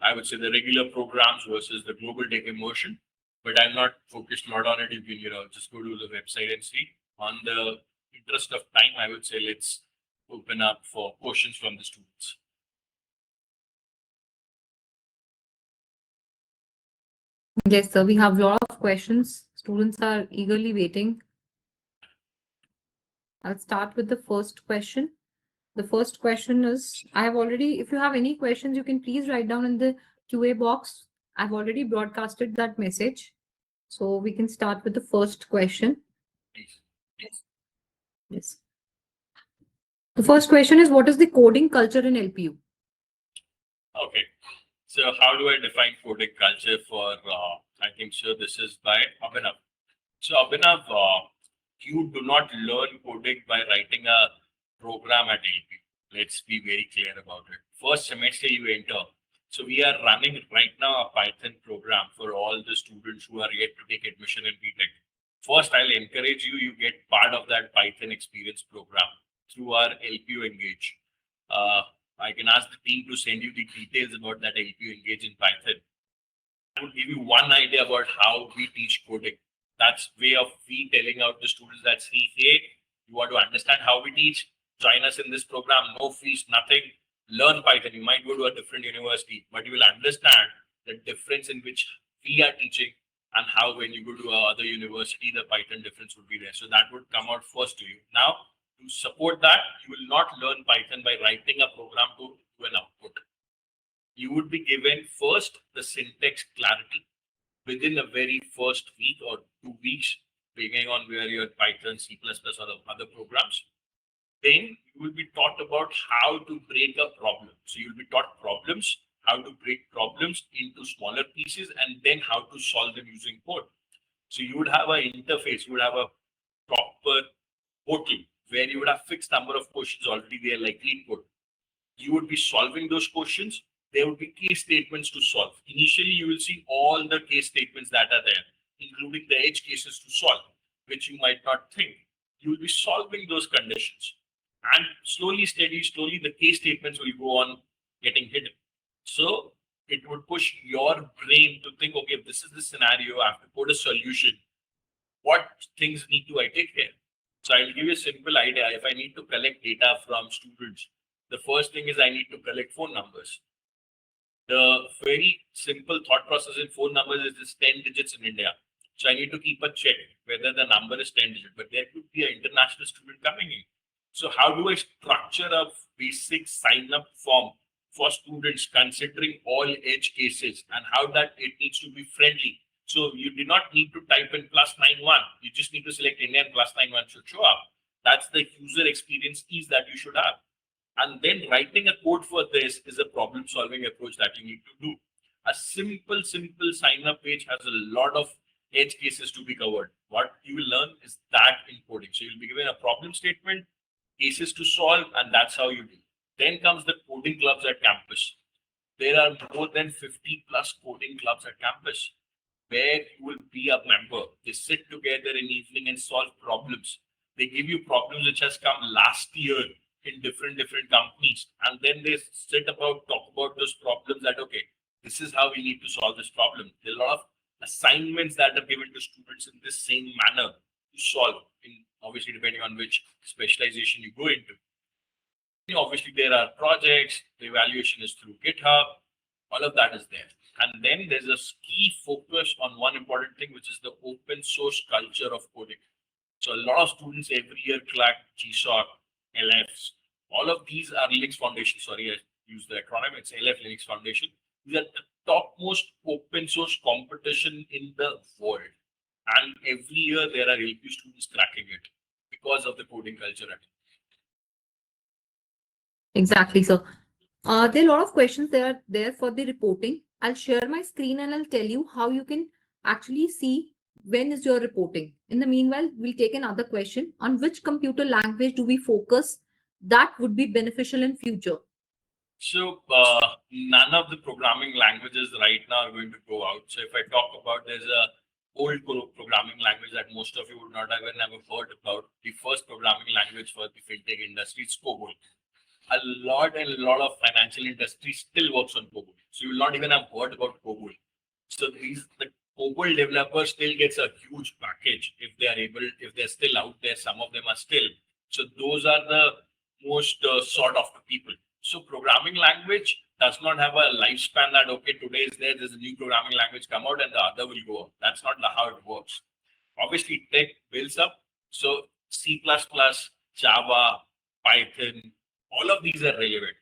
I would say, the regular programs versus the global tech immersion, but I'm not focused a lot on it. You can, just go to the website and see. On the interest of time, I would say let's open up for questions from the students. Yes, sir. We have a lot of questions. Students are eagerly waiting. I'll start with the first question. The first question is, I have already, if you have any questions, you can please write down in the QA box. I've already broadcasted that message. So we can start with the first question. Please. Yes. The first question is, what is the coding culture in LPU? Okay. So how do I define coding culture for, I think so this is by Abhinav. So Abhinav, you do not learn coding by writing a program at LPU. Let's be very clear about it. First semester you enter. So we are running right now a Python program for all the students who are yet to take admission in B.Tech. First, I'll encourage you, you get part of that Python experience program through our LPU Engage. I can ask the team to send you the details about that LPU Engage in Python. I would give you one idea about how we teach coding. That's way of we telling out the students that, see, hey, you want to understand how we teach, join us in this program, no fees, nothing. Learn Python. You might go to a different university, but you will understand the difference in which we are teaching and how when you go to another university, the Python difference would be there. So that would come out first to you. Now, to support that, you will not learn Python by writing a program to an output. You would be given first the syntax clarity within the very first week or 2 weeks, beginning on where you're Python, C++ or the other programs. Then you will be taught about how to break a problem. So you'll be taught problems, how to break problems into smaller pieces, and then how to solve them using code. So you would have an interface, you would have a proper portal where you would have fixed number of questions already there, like clean code. You would be solving those questions. There would be case statements to solve. Initially, you will see all the case statements that are there, including the edge cases to solve, which you might not think. You will be solving those conditions. And slowly, slowly, the case statements will go on getting hidden. So it would push your brain to think, okay, if this is the scenario, I have to put a solution. What things need to I take care? So I'll give you a simple idea. If I need to collect data from students, the first thing is I need to collect phone numbers. The very simple thought process in phone numbers is this 10 digits in India. So I need to keep a check whether the number is 10 digits, but there could be an international student coming in. So how do I structure a basic sign-up form for students considering all edge cases and how that it needs to be friendly? So you do not need to type in +91. You just need to select India and +91 should show up. That's the user experience keys that you should have. And then writing a code for this is a problem solving approach that you need to do. A simple sign-up page has a lot of edge cases to be covered. What you will learn is that in coding. So you'll be given a problem statement, cases to solve, and that's how you do. Then comes the coding clubs at campus. There are more than 50 plus coding clubs at campus where you will be a member. They sit together in evening and solve problems. They give you problems which has come last year in different companies, and then they talk about those problems that, okay, this is how we need to solve this problem. There are a lot of assignments that are given to students in this same manner to solve, in obviously depending on which specialization you go into. Obviously there are projects, the evaluation is through GitHub, all of that is there. And then there's a key focus on one important thing, which is the open source culture of coding. So a lot of students every year crack GSOC, LFs. All of these are Linux Foundation. Sorry, I used the acronym. It's LF Linux Foundation. These are the topmost open source competition in the world. And every year there are LP students cracking it because of the coding culture. Exactly. So there are a lot of questions there for the reporting. I'll share my screen and I'll tell you how you can actually see when is your reporting. In the meanwhile, we'll take another question on which computer language do we focus that would be beneficial in future. So none of the programming languages right now are going to go out. So if I talk about, there's a old programming language that most of you would not have ever heard about. The first programming language for the fintech industry is COBOL. A lot of financial industry still works on COBOL. So you will not even have heard about COBOL. So the COBOL developer still gets a huge package if they are able, if they're still out there. Some of them are still. So those are the sought after people. So programming language does not have a lifespan that, okay, today is there's a new programming language come out and the other will go up. That's not how it works. Obviously, tech builds up. So C++, Java, Python, all of these are relevant.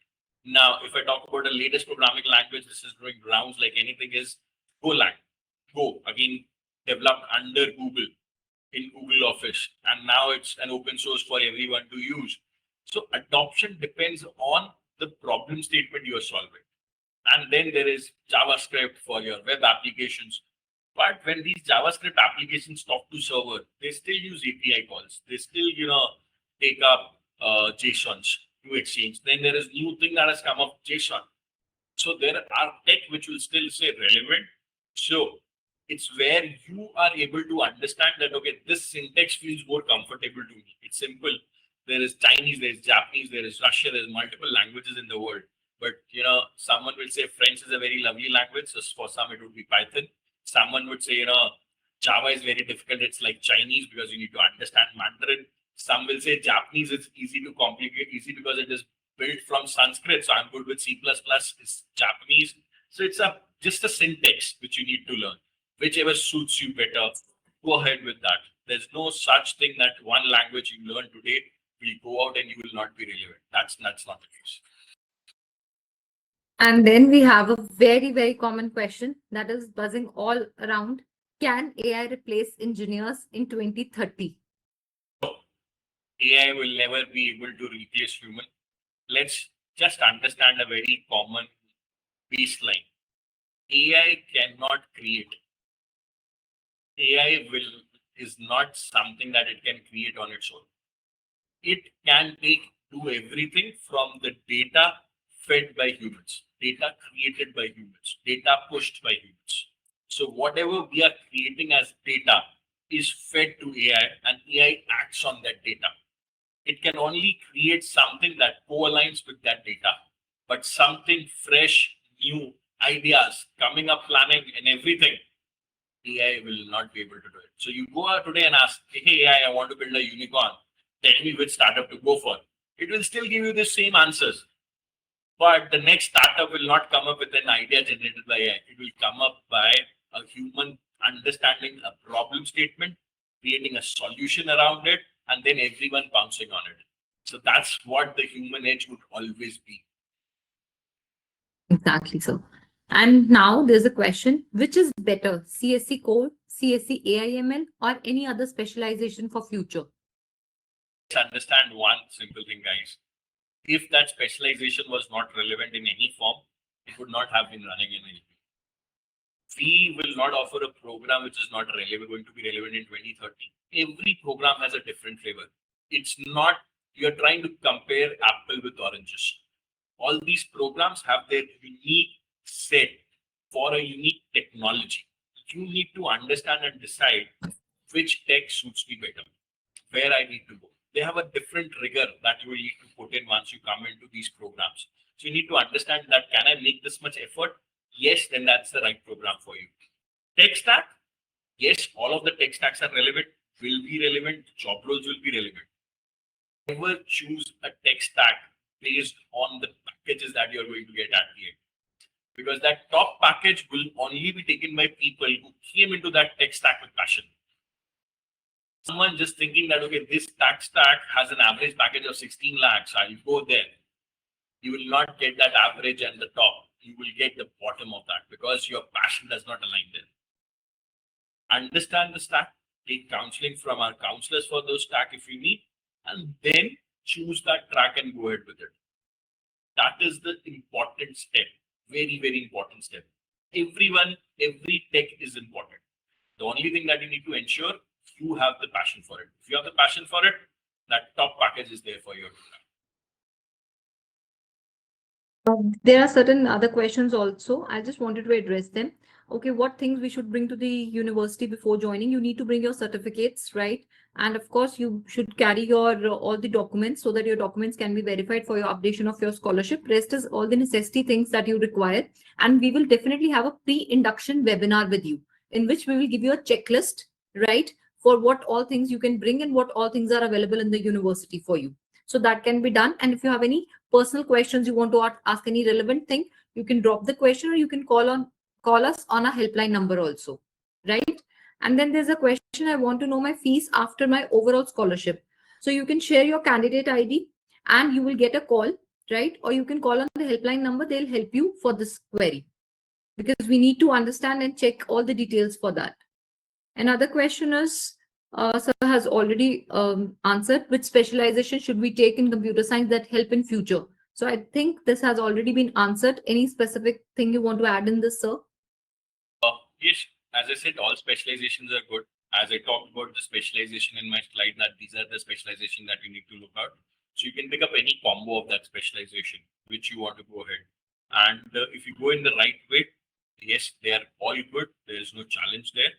Now, if I talk about the latest programming language, this is doing rounds like anything, is Golang. Go, again, developed under Google in Google Office. And now it's an open source for everyone to use. So adoption depends on the problem statement you are solving. And then there is JavaScript for your web applications. But when these JavaScript applications talk to server, they still use API calls. They still, take up JSONs to exchange. Then there is new thing that has come up, JSON. So there are tech which will still say relevant. So it's where you are able to understand that, okay, this syntax feels more comfortable to me. It's simple. There is Chinese, there is Japanese, there is Russian, there's multiple languages in the world. But, someone will say French is a very lovely language. So for some, it would be Python. Someone would say, Java is very difficult. It's like Chinese because you need to understand Mandarin. Some will say Japanese is easy to complicate, easy because it is built from Sanskrit. So I'm good with C++, is Japanese. So it's just a syntax which you need to learn. Whichever suits you better, go ahead with that. There's no such thing that one language you learn today will go out and you will not be relevant. That's not the case. And then we have a very, very common question that is buzzing all around. Can AI replace engineers in 2030? AI will never be able to replace human. Let's just understand a very common baseline. AI cannot create. AI is not something that it can create on its own. It can do everything from the data fed by humans, data created by humans, data pushed by humans. So whatever we are creating as data is fed to AI and AI acts on that data. It can only create something that co-aligns with that data, but something fresh, new ideas, coming up, planning and everything, AI will not be able to do it. So you go out today and ask, hey AI, I want to build a unicorn. Tell me which startup to go for. It will still give you the same answers. But the next startup will not come up with an idea generated by AI. It will come up by a human understanding a problem statement, creating a solution around it, and then everyone bouncing on it. So that's what the human edge would always be. Exactly so. And now there's a question, which is better, CSE core, CSE AI/ML, or any other specialization for future? Let's understand one simple thing, guys. If that specialization was not relevant in any form, it would not have been running in anything. We will not offer a program which is not relevant, going to be relevant in 2030. Every program has a different flavor. It's not, you're trying to compare apple with oranges. All these programs have their unique set for a unique technology. You need to understand and decide which tech suits me better, where I need to go. They have a different rigor that you will need to put in once you come into these programs. So you need to understand that, can I make this much effort? Yes, then that's the right program for you. Tech stack? Yes, all of the tech stacks are relevant, will be relevant, job roles will be relevant. Never choose a tech stack based on the packages that you're going to get at the end. Because that top package will only be taken by people who came into that tech stack with passion. Someone just thinking that, okay, this tech stack has an average package of 16 lakhs, I'll go there. You will not get that average and the top. You will get the bottom of that because your passion does not align there. Understand the stack, take counseling from our counselors for those stack if you need, and then choose that track and go ahead with it. That is the important step. Very, very important step. Every tech is important. The only thing that you need to ensure, you have the passion for it. If you have the passion for it, that top package is there for you. There are certain other questions also. I just wanted to address them. Okay, what things we should bring to the university before joining? You need to bring your certificates, right? And of course, you should carry your all the documents so that your documents can be verified for your updation of your scholarship. Rest is all the necessity things that you require. And we will definitely have a pre-induction webinar with you, in which we will give you a checklist, right, for what all things you can bring and what all things are available in the university for you. So that can be done. And if you have any personal questions, you want to ask any relevant thing, you can drop the question, or you can call us on our helpline number also, right? And then there's a question, I want to know my fees after my overall scholarship. So you can share your candidate ID and you will get a call, right? Or you can call on the helpline number. They'll help you for this query, because we need to understand and check all the details for that. Another question is, sir has already answered, which specialization should we take in computer science that help in future? So I think this has already been answered. Any specific thing you want to add in this, sir? Yes, as I said, all specializations are good. As I talked about the specialization in my slide, that these are the specialization that we need to look at. So you can pick up any combo of that specialization which you want to go ahead. And if you go in the right way, yes, they are all good. There is no challenge there.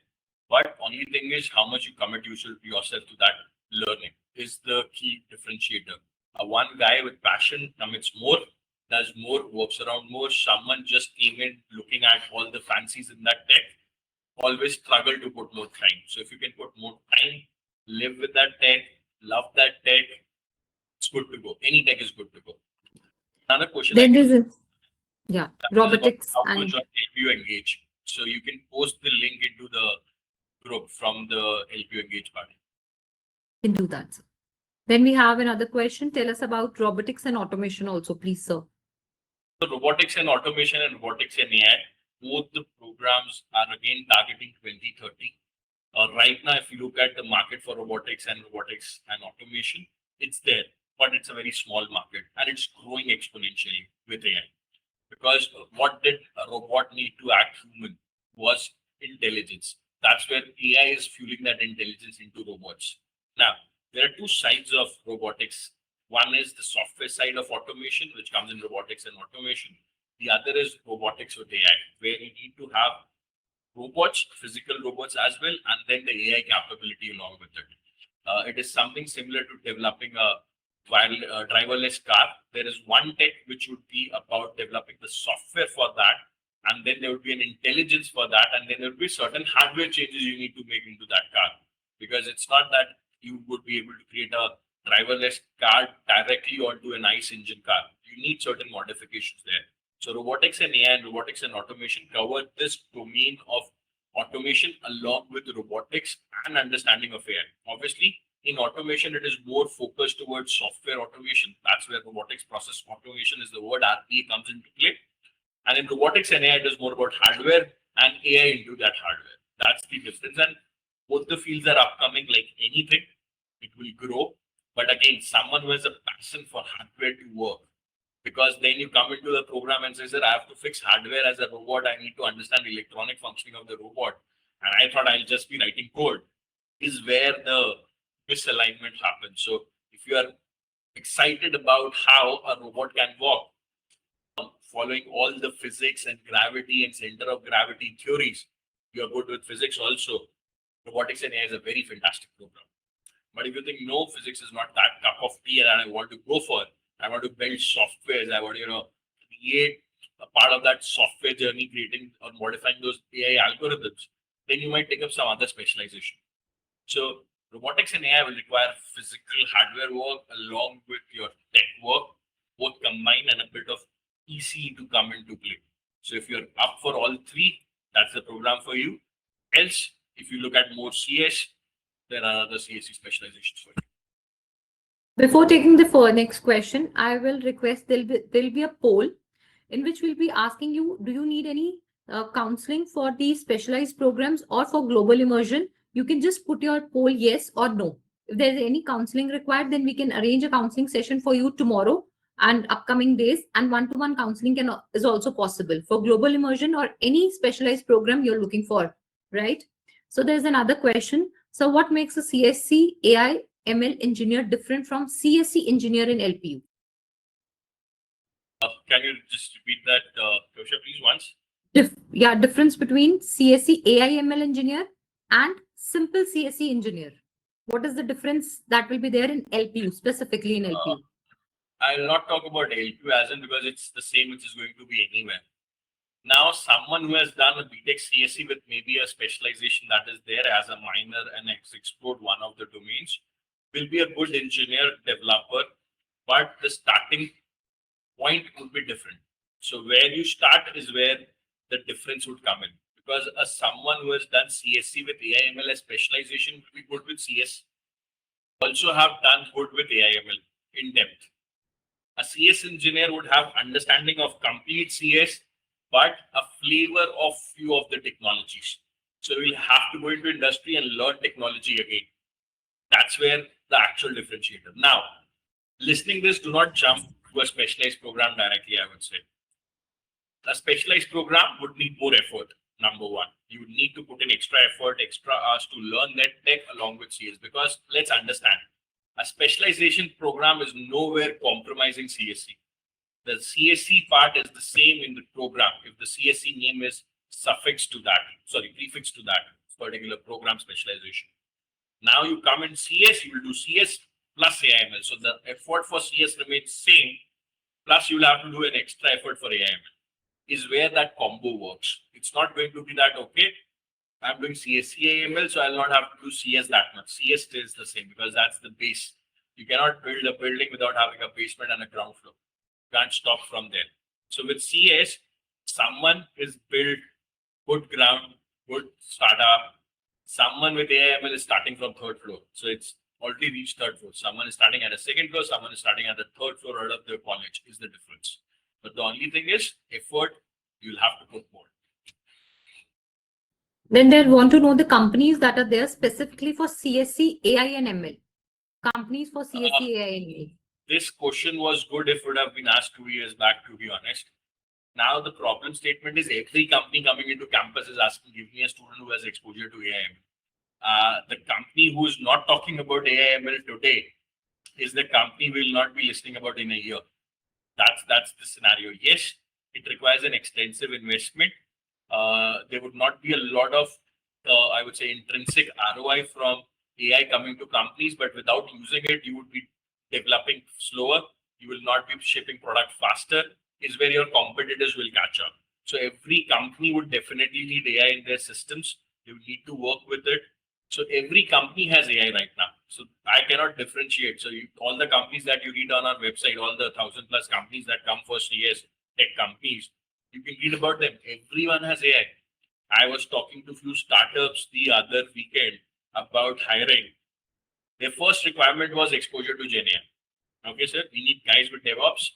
But only thing is how much you commit yourself to that learning is the key differentiator. One guy with passion commits more, does more, works around more. Someone just came in looking at all the fancies in that tech, always struggle to put more time. So if you can put more time, live with that tech, love that tech, it's good to go. Any tech is good to go. Another question. Then there's robotics how and to help you engage. So you can post the link into the group from the help you engage part. can do that, sir. Then we have another question. Tell us about robotics and automation also, please, sir. So robotics and automation and robotics and AI, both the programs are again targeting 2030. Right now, if you look at the market for robotics and automation, it's there, but it's a very small market and it's growing exponentially with AI. Because what did a robot need to act human was intelligence. That's where AI is fueling that intelligence into robots. Now, there are two sides of robotics. One is the software side of automation, which comes in robotics and automation. The other is robotics with AI, where you need to have robots, physical robots as well, and then the AI capability along with it. It is something similar to developing a driverless car. There is one tech which would be about developing the software for that, and then there would be an intelligence for that, and then there would be certain hardware changes you need to make into that car, because it's not that you would be able to create a driverless car directly onto an ICE engine car. You need certain modifications there. So robotics and AI and robotics and automation cover this domain of automation along with robotics and understanding of AI. Obviously, in automation, it is more focused towards software automation. That's where robotics process automation is the word, RPA comes into play. And in robotics and AI, it is more about hardware and AI into that hardware. That's the difference. And both the fields are upcoming like anything. It will grow. But again, someone who has a passion for hardware to work, because then you come into the program and say, sir, I have to fix hardware as a robot. I need to understand the electronic functioning of the robot. And I thought I'll just be writing code, is where the misalignment happens. So if you are excited about how a robot can walk, following all the physics and gravity and center of gravity theories, you're good with physics also. Robotics and AI is a very fantastic program. But if you think, no, physics is not that cup of tea and I want to go for it, I want to build softwares, I want to, create a part of that software journey, creating or modifying those AI algorithms, then you might take up some other specialization. So robotics and AI will require physical hardware work along with your tech work, both combined, and a bit of EC to come into play. So if you're up for all three, that's the program for you. Else, if you look at more CS, there are other CSE specializations for you. Before taking the next question, I will request there'll be a poll in which we'll be asking you, do you need any counseling for the specialized programs or for global immersion? You can just put your poll yes or no. If there's any counseling required, then we can arrange a counseling session for you tomorrow and upcoming days, and one-to-one counseling is also possible for global immersion or any specialized program you're looking for, right? So there's another question. So what makes a CSC AI ML engineer different from CSE engineer in LPU? Can you just repeat that, Tosha, please, once? Difference between CSE AI ML engineer and simple CSE engineer. What is the difference that will be there in LPU, specifically in LPU? I will not talk about LPU as in, because it's the same which is going to be anywhere. Now, someone who has done a B.Tech CSE with maybe a specialization that is there as a minor and has explored one of the domains will be a good engineer, developer, but the starting point would be different. So where you start is where the difference would come in, because someone who has done CSC with AI/ML as specialization will be good with CS. Also have done good with AI/ML in depth. A CS engineer would have understanding of complete CS, but a flavor of few of the technologies. So we'll have to go into industry and learn technology again. That's where the actual differentiator. Now, listening this, do not jump to a specialized program directly, I would say. A specialized program would need more effort. Number one, you would need to put in extra effort, extra hours to learn that tech along with CS, because let's understand, a specialization program is nowhere compromising CSC. The CSC part is the same in the program. If the CSC name is prefixed to that particular program specialization. Now you come in CS, you will do CS plus AI/ML. So the effort for CS remains same, plus you will have to do an extra effort for AI/ML. Is where that combo works. It's not going to be that, okay, I'm doing CSC AI/ML, so I'll not have to do CS that much. CS stays the same because that's the base. You cannot build a building without having a basement and a ground floor. You can't stop from there. So with CS, someone is built good ground, good startup. Someone with AI/ML is starting from third floor. So it's already reached third floor. Someone is starting at a second floor, someone is starting at the third floor out of their college is the difference. But the only thing is effort, you'll have to put more. Then they'll want to know the companies that are there specifically for CSC, AI and ML. Companies for CSC, AI and ML. This question was good if it would have been asked 2 years back, to be honest. Now the problem statement is every company coming into campus is asking, give me a student who has exposure to AI/ML. The company who is not talking about AI/ML today is the company we will not be listening about in a year. That's the scenario. Yes, it requires an extensive investment. There would not be a lot of, I would say, intrinsic ROI from AI coming to companies, but without using it, you would be developing slower. You will not be shipping product faster, is where your competitors will catch up. So every company would definitely need AI in their systems. You need to work with it. So every company has AI right now. So I cannot differentiate. So all the companies that you read on our website, all the 1,000+ companies that come for CS tech companies, you can read about them. Everyone has AI. I was talking to a few startups the other weekend about hiring. Their first requirement was exposure to GenAI. Okay, sir, we need guys with DevOps.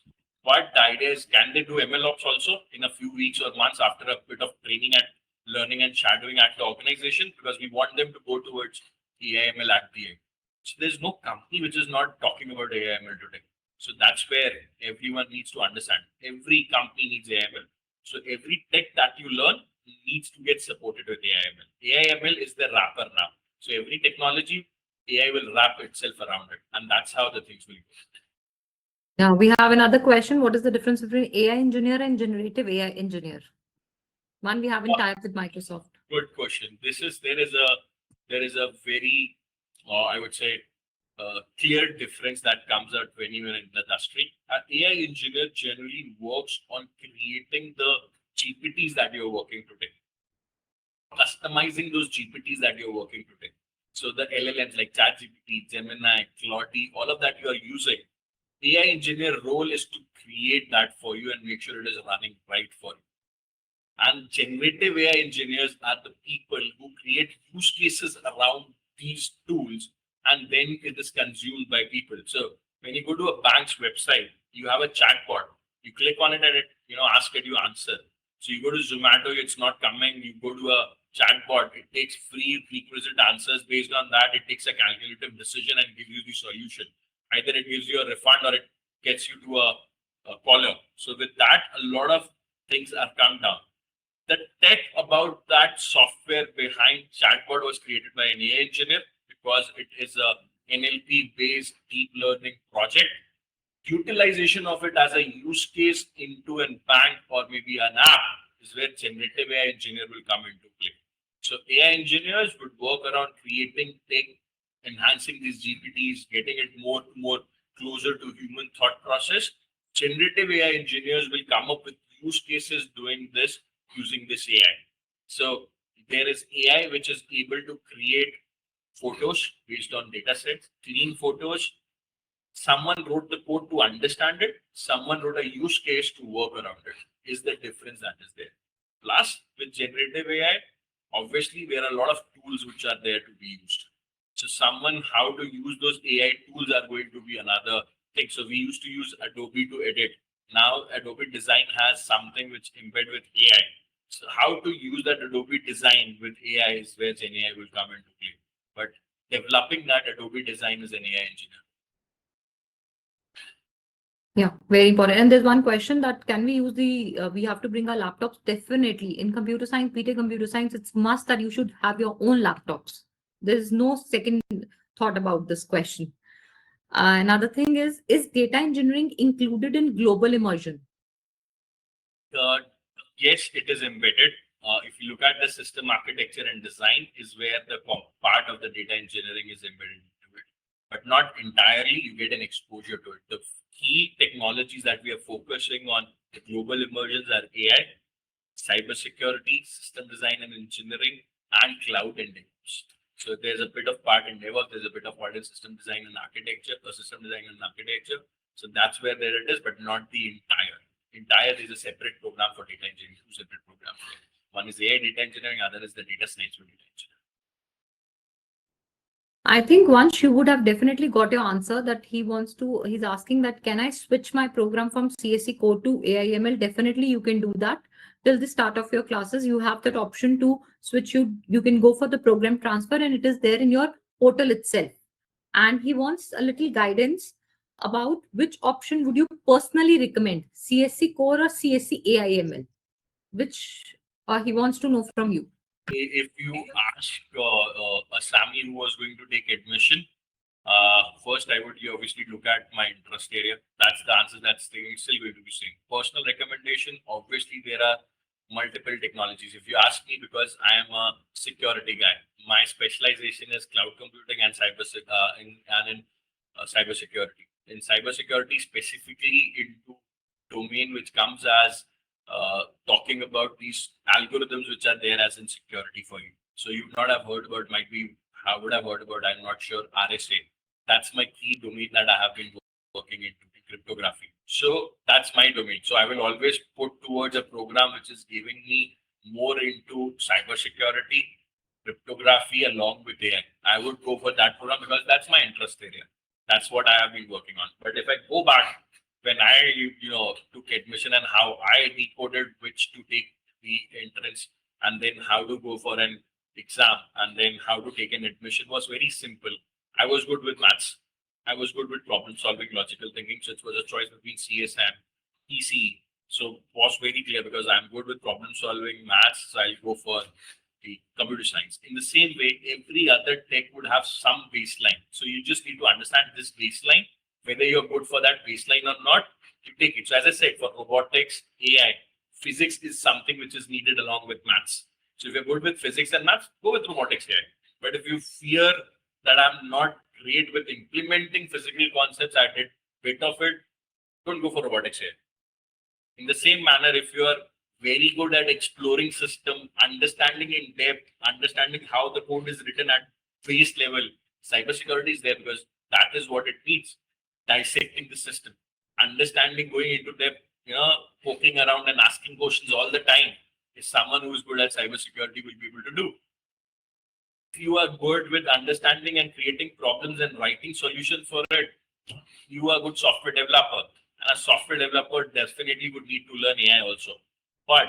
But the idea is, can they do MLOps also in a few weeks or months after a bit of training and learning and shadowing at the organization? Because we want them to go towards AI/ML at the end. So there's no company which is not talking about AI/ML today. So that's where everyone needs to understand. Every company needs AI/ML. So every tech that you learn needs to get supported with AI/ML. AI/ML is the wrapper now. So every technology, AI will wrap itself around it. And that's how the things will go. Now we have another question. What is the difference between AI engineer and generative AI engineer? One we haven't tied with Microsoft. Good question. There is a very, I would say, clear difference that comes out when you're in the industry. An AI engineer generally works on creating the GPTs that you're working today, customizing those GPTs that you're working today. So the LLMs like ChatGPT, Gemini, Claude, all of that you are using. AI engineer role is to create that for you and make sure it is running right for you. And generative AI engineers are the people who create use cases around these tools, and then it is consumed by people. So when you go to a bank's website, you have a chatbot. You click on it and it, ask it, you answer. So you go to Zomato, it's not coming. You go to a chatbot, it takes free prerequisite answers. Based on that, it takes a calculative decision and gives you the solution. Either it gives you a refund or it gets you to a caller. So with that, a lot of things are come down. The tech about that software behind chatbot was created by an AI engineer because it is a NLP-based deep learning project. Utilization of it as a use case into a bank or maybe an app is where generative AI engineer will come into play. So AI engineers would work around creating tech, enhancing these GPTs, getting it more closer to human thought process. Generative AI engineers will come up with use cases doing this using this AI. So there is AI which is able to create photos based on data sets, clean photos, Someone wrote the code to understand it. Someone wrote a use case to work around it. Is the difference that is there. Plus, with generative AI, obviously there are a lot of tools which are there to be used. So how to use those AI tools are going to be another thing. So we used to use Adobe to edit. Now Adobe Design has something which embed with AI. So how to use that Adobe Design with AI is where Gen AI will come into play. But developing that Adobe Design is an AI engineer. Yeah, very important. And there's one question that can we use we have to bring our laptops? Definitely. In computer science, B.Tech computer science, it's must that you should have your own laptops. There's no second thought about this question. Another thing is data engineering included in global immersion? Yes, it is embedded. If you look at the system architecture and design is where the part of the data engineering is embedded into it, but not entirely. You get an exposure to it. The key technologies that we are focusing on the global immersions are AI, cybersecurity, system design and engineering, and cloud and DevOps. So there's a bit of part in DevOps, there's a bit of part in system design and architecture, or system design and architecture. So that's where there it is, but not the entire is a separate program for data engineering, two separate programs. One is AI data engineering, other is the data science for data engineering. I think once you would have definitely got your answer that he's asking that, can I switch my program from CSE code to AIML? Definitely you can do that. Till the start of your classes, you have that option to switch. You can go for the program transfer and it is there in your portal itself. And he wants a little guidance about which option would you personally recommend, CSE core or CSE AIML, which he wants to know from you. If you ask a Sammy who was going to take admission, first I would obviously look at my interest area. That's the answer that's still going to be same. Personal recommendation, obviously there are multiple technologies. If you ask me, because I am a security guy, my specialization is cloud computing and cybersecurity. In cybersecurity, specifically into domain which comes as talking about these algorithms which are there as in security for you. So you would not have heard about, I would have heard about, I'm not sure, RSA. That's my key domain that I have been working into, in cryptography. So that's my domain. So I will always put towards a program which is giving me more into cybersecurity, cryptography along with AI. I would go for that program because that's my interest area. That's what I have been working on. But if I go back, when I took admission and how I decoded which to take the entrance and then how to go for an exam and then how to take an admission was very simple. I was good with maths. I was good with problem solving, logical thinking. So it was a choice between CS and ECE. So it was very clear because I'm good with problem solving, maths. So I'll go for the computer science. In the same way, every other tech would have some baseline. So you just need to understand this baseline. Whether you're good for that baseline or not, you take it. So as I said, for robotics, AI, physics is something which is needed along with maths. So if you're good with physics and maths, go with robotics AI. But if you fear that I'm not great with implementing physical concepts, I did bit of it, don't go for robotics AI. In the same manner, if you are very good at exploring system, understanding in depth, understanding how the code is written at base level, cybersecurity is there because that is what it needs. Dissecting the system, understanding, going into depth, poking around and asking questions all the time is someone who is good at cybersecurity will be able to do. If you are good with understanding and creating problems and writing solutions for it, you are a good software developer. And a software developer definitely would need to learn AI also. But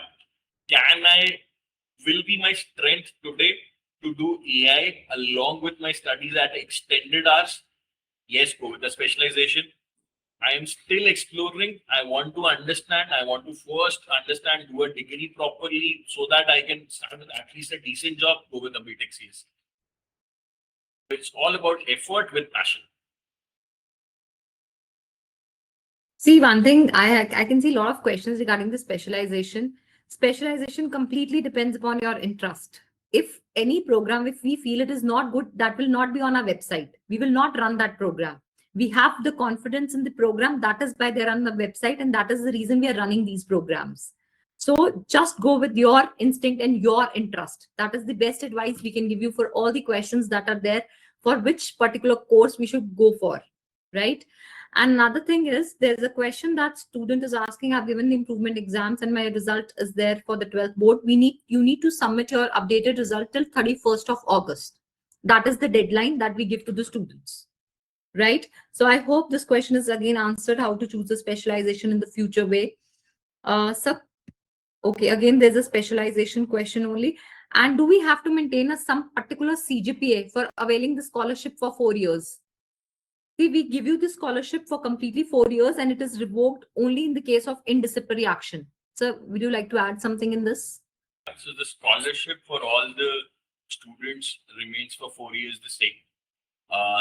will be my strength today to do AI along with my studies at extended hours? Yes, go with the specialization. I am still exploring. I want to understand. I want to first understand, do a degree properly so that I can start with at least a decent job, go with a B.Tech CSE. It's all about effort with passion. See, one thing, I can see a lot of questions regarding the specialization. Specialization completely depends upon your interest. If any program, if we feel it is not good, that will not be on our website. We will not run that program. We have the confidence in the program. That is why they're on the website. And that is the reason we are running these programs. So just go with your instinct and your interest. That is the best advice we can give you for all the questions that are there for which particular course we should go for, right? And another thing is, there's a question that student is asking, I've given the improvement exams and my result is there for the 12th board. You need to submit your updated result till 31st of August. That is the deadline that we give to the students, right? So I hope this question is again answered, how to choose a specialization in the future way. So, okay, again, there's a specialization question only. And do we have to maintain some particular CGPA for availing the scholarship for 4 years? See, we give you the scholarship for completely 4 years and it is revoked only in the case of indisciplinary action. So would you like to add something in this? So the scholarship for all the students remains for 4 years the same.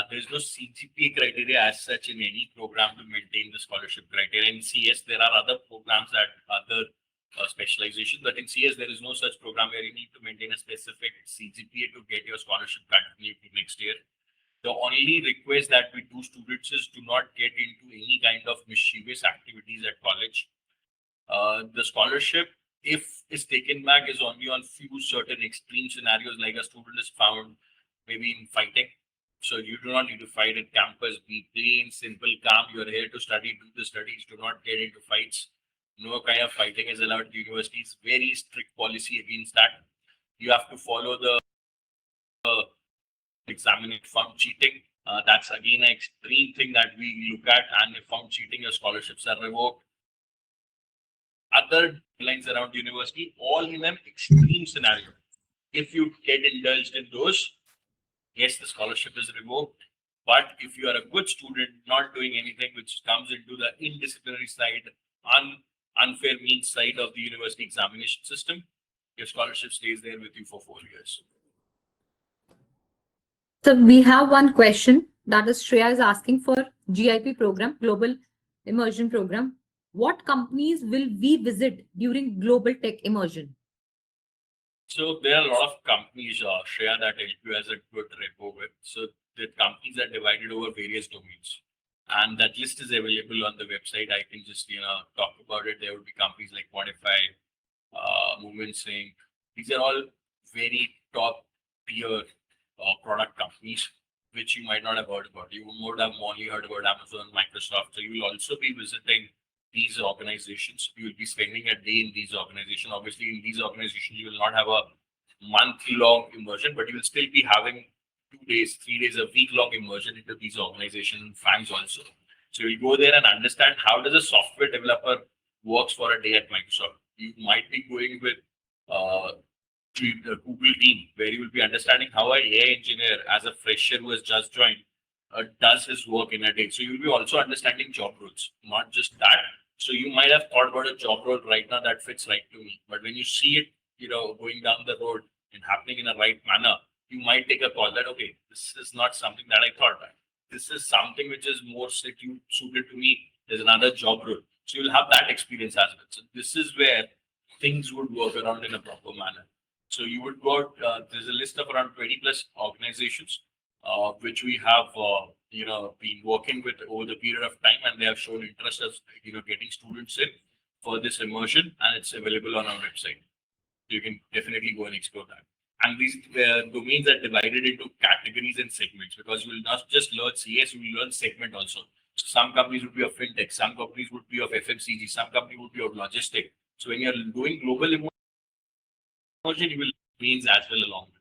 There's no CGPA criteria as such in any program to maintain the scholarship criteria. In CS, there are other programs that other specialization, but in CS, there is no such program where you need to maintain a specific CGPA to get your scholarship continue to next year. The only request that we do students is do not get into any kind of mischievous activities at college. The scholarship, if is taken back, is only on few certain extreme scenarios, like a student is found maybe in fighting. So you do not need to fight at campus. Be plain, simple, calm. You are here to study, do the studies. Do not get into fights. No kind of fighting is allowed. The university is very strict policy against that. You have to follow the examination. Found cheating, that's again an extreme thing that we look at. And if found cheating, your scholarships are revoked. Other lines around university, all in an extreme scenario. If you get indulged in those, yes, the scholarship is revoked. But if you are a good student, not doing anything which comes into the indisciplinary side, unfair means side of the university examination system, your scholarship stays there with you for 4 years. So we have one question that is Shreya is asking for GIP program, Global Immersion Program. What companies will we visit during Global Tech Immersion? So there are a lot of companies, Shreya, that LQ has a good repo with. So the companies are divided over various domains. And that list is available on the website. I can just, talk about it. There would be companies like Quantify, Movement Sync. These are all very top tier product companies, which you might not have heard about. You would have only heard about Amazon, Microsoft. So you will also be visiting these organizations. You will be spending a day in these organizations. Obviously, in these organizations, you will not have a month-long immersion, but you will still be having 2 days, 3 days, a week-long immersion into these organizations, fans also. So you'll go there and understand how does a software developer works for a day at Microsoft. You might be going with the Google team, where you will be understanding how an AI engineer, as a fresher who has just joined, does his work in a day. So you'll be also understanding job roles, not just that. So you might have thought about a job role right now that fits right to me, but when you see it, going down the road and happening in a right manner, you might take a call that, okay, this is not something that I thought about. This is something which is more suited to me. There's another job role. So you'll have that experience as well. So this is where things would work around in a proper manner. So you would go out, there's a list of around 20 plus organizations, which we have, been working with over the period of time, and they have shown interest as, getting students in for this immersion, and it's available on our website. You can definitely go and explore that. And these domains are divided into categories and segments, because you will not just learn CS, you will learn segment also. So some companies would be of fintech, some companies would be of FMCG, some company would be of logistic. So when you're doing global immersion, you will means as well along with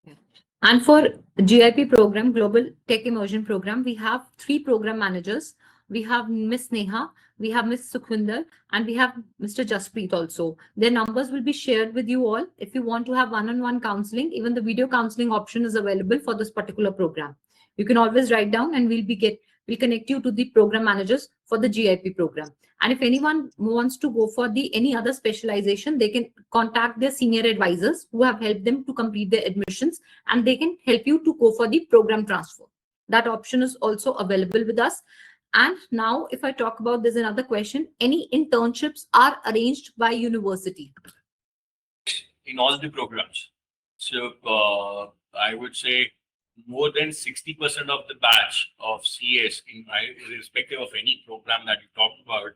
that. And for GIP program, Global Tech Immersion Program, we have 3 program managers. We have Miss Neha, we have Miss Sukhwinder, and we have Mr. Jaspreet also. Their numbers will be shared with you all. If you want to have one-on-one counseling, even the video counseling option is available for this particular program. You can always write down and we'll connect you to the program managers for the GIP program. And if anyone wants to go for any other specialization, they can contact their senior advisors who have helped them to complete their admissions, and they can help you to go for the program transfer. That option is also available with us. And now if I talk about, there's another question, any internships are arranged by university? In all the programs. So I would say more than 60% of the batch of CS, irrespective of any program that you talked about,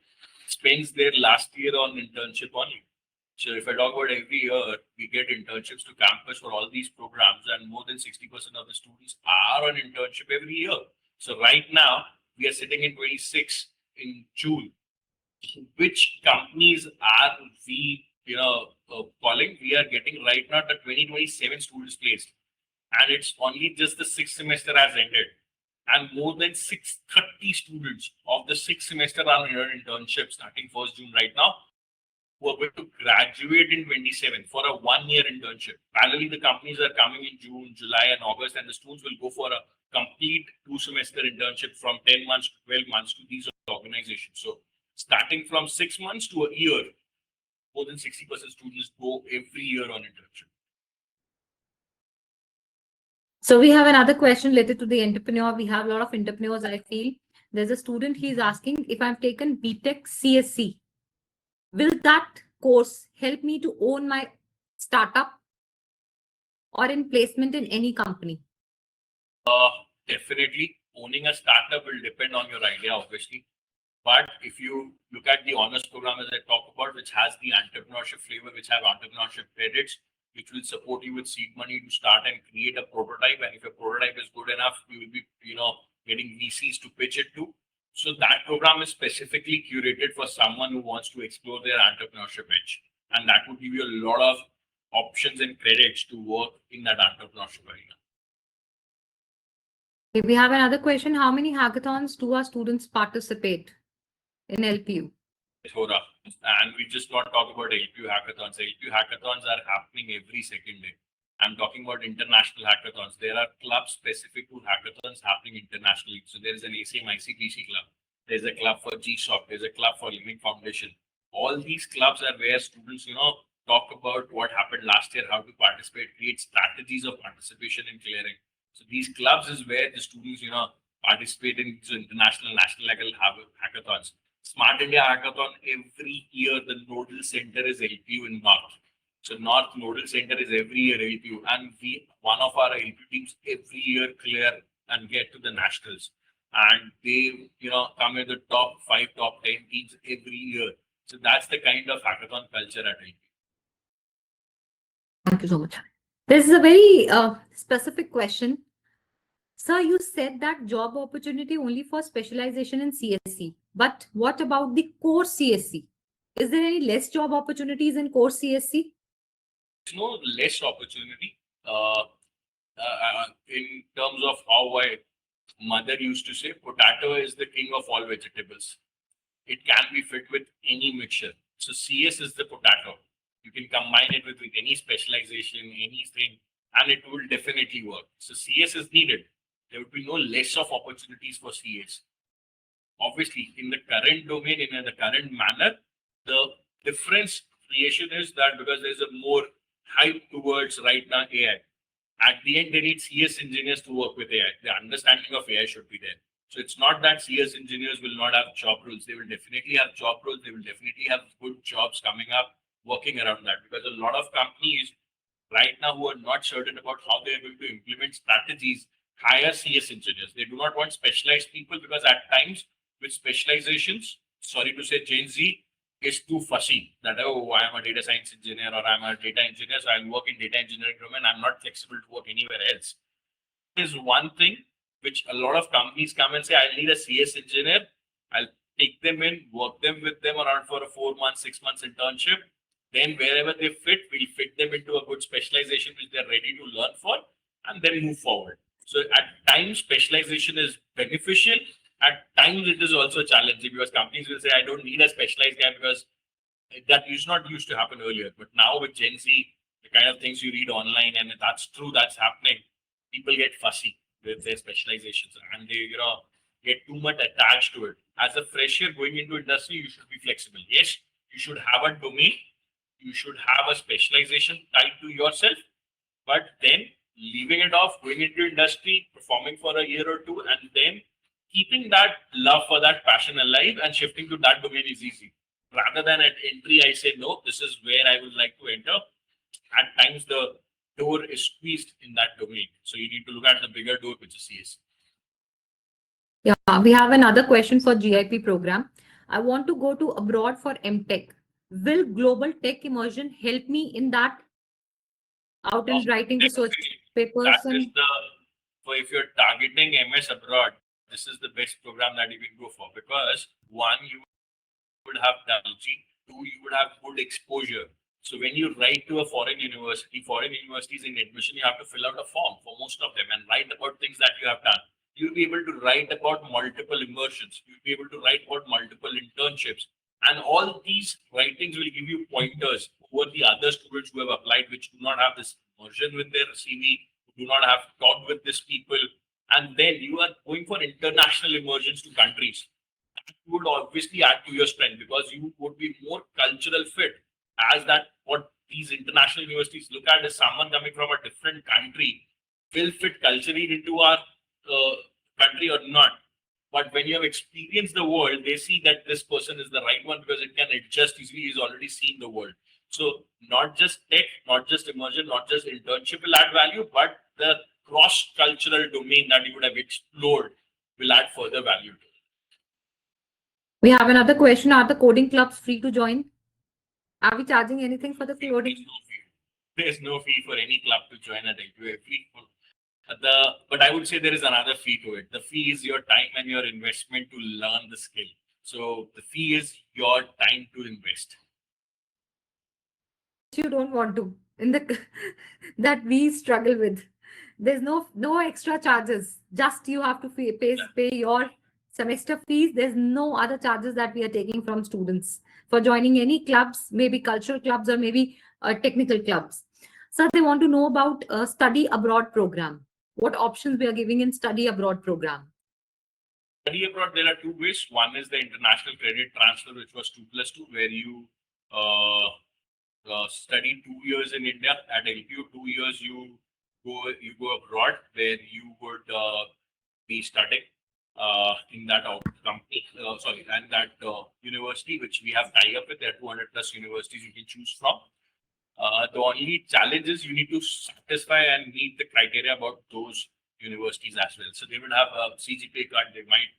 spends their last year on internship only. So if I talk about every year, we get internships to campus for all these programs, and more than 60% of the students are on internship every year. So right now, we are sitting in 26 in June. Which companies are we, calling? We are getting right now the 2027 students placed, and it's only just the sixth semester has ended, and more than 630 students of the sixth semester are in an internship starting 1st June right now, who are going to graduate in 27 for a 1-year internship. Parallelly, the companies are coming in June, July, and August, and the students will go for a complete 2-semester internship from 10 months to 12 months to these organizations. So starting from 6 months to a year, more than 60% students go every year on internship. So we have another question related to the entrepreneur. We have a lot of entrepreneurs, I feel. There's a student, he's asking, if I've taken B.Tech CSE, will that course help me to own my startup or in placement in any company? Definitely. Owning a startup will depend on your idea, obviously. But if you look at the honors program, as I talked about, which has the entrepreneurship flavor, which have entrepreneurship credits, which will support you with seed money to start and create a prototype. And if your prototype is good enough, you will be, getting VCs to pitch it to. So that program is specifically curated for someone who wants to explore their entrepreneurship edge. And that would give you a lot of options and credits to work in that entrepreneurship arena. Okay, we have another question. How many hackathons do our students participate in LPU? And we just not talk about LPU hackathons. LPU hackathons are happening every second day. I'm talking about international hackathons. There are clubs specific to hackathons happening internationally. So there is an ACM ICPC club. There's a club for GSOC. There's a club for Living Foundation. All these clubs are where students, talk about what happened last year, how to participate, create strategies of participation in clearing. So these clubs is where the students, participate in these international, national level hackathons. Smart India Hackathon, every year the nodal center is LPU in North. So North nodal center is every year LPU, and one of our LPU teams every year clear and get to the nationals, and they come in the top 5, top 10 teams every year. So that's the kind of hackathon culture at LPU. Thank you so much. This is a very specific question. Sir, you said that job opportunity only for specialization in CSE. But what about the core CSE? Is there any less job opportunities in core CSE? There's no less opportunity. In terms of how my mother used to say, potato is the king of all vegetables. It can be fit with any mixture. So CS is the potato. You can combine it with any specialization, anything, and it will definitely work. So CS is needed. There would be no less of opportunities for CS. Obviously, in the current domain, in the current manner, the difference creation is that because there's a more hype towards right now AI, at the end, they need CS engineers to work with AI. The understanding of AI should be there. So it's not that CS engineers will not have job roles. They will definitely have job roles. They will definitely have good jobs coming up working around that, because a lot of companies right now who are not certain about how they are going to implement strategies hire CS engineers. They do not want specialized people, because at times with specializations, sorry to say, Gen Z is too fussy that, oh, I am a data science engineer or I'm a data engineer, so I'll work in data engineering domain. I'm not flexible to work anywhere else. Is one thing which a lot of companies come and say, I need a CS engineer. I'll take them in, work them with them around for a 4 months, 6 months internship. Then wherever they fit, we'll fit them into a good specialization which they're ready to learn for, and then move forward. So at times, specialization is beneficial. At times, it is also challenging, because companies will say, I don't need a specialized guy, because that is not used to happen earlier. But now with Gen Z, the kind of things you read online, and that's true, that's happening, people get fussy with their specializations, and they get too much attached to it. As a fresher going into industry, you should be flexible. Yes, you should have a domain, you should have a specialization tied to yourself, but then leaving it off, going into industry, performing for a year or two, and then keeping that love for that passion alive and shifting to that domain is easy. Rather than at entry, I say, no, this is where I would like to enter. At times, the door is squeezed in that domain. So you need to look at the bigger door, which is CS. Yeah, we have another question for GIP program. I want to go to abroad for M.Tech. Will global tech immersion help me in that? Out in writing research papers? That is so if you're targeting MS abroad, this is the best program that you can go for, because one, you would have technology, two, you would have good exposure. So when you write to a foreign universities in admission, you have to fill out a form for most of them and write about things that you have done. You'll be able to write about multiple immersions. You'll be able to write about multiple internships. And all these writings will give you pointers over the other students who have applied, which do not have this immersion with their CV, who do not have talked with these people. And then you are going for international immersions to countries. That would obviously add to your strength, because you would be more cultural fit, as that what these international universities look at is someone coming from a different country will fit culturally into our country or not. But when you have experienced the world, they see that this person is the right one because it can adjust easily. He's already seen the world. So not just tech, not just immersion, not just internship will add value, but the cross-cultural domain that you would have explored will add further value to it. We have another question. Are the coding clubs free to join? Are we charging anything for the coding? There's no fee for any club to join at Edu-Webinar. But I would say there is another fee to it. The fee is your time and your investment to learn the skill. So the fee is your time to invest. You don't want to in the that we struggle with. There's no extra charges. Just you have to pay your semester fees. There's no other charges that we are taking from students for joining any clubs, maybe cultural clubs or maybe technical clubs. So they want to know about a study abroad program. What options we are giving in study abroad program? Study abroad, there are two ways. One is the international credit transfer, which was 2+2, where you study 2 years in India. At LPU, 2 years you go abroad, where you would be studying in that company, and that university, which we have tie up with. There are 200 plus universities you can choose from. The only challenge is you need to satisfy and meet the criteria about those universities as well. So they would have a CGPA cut.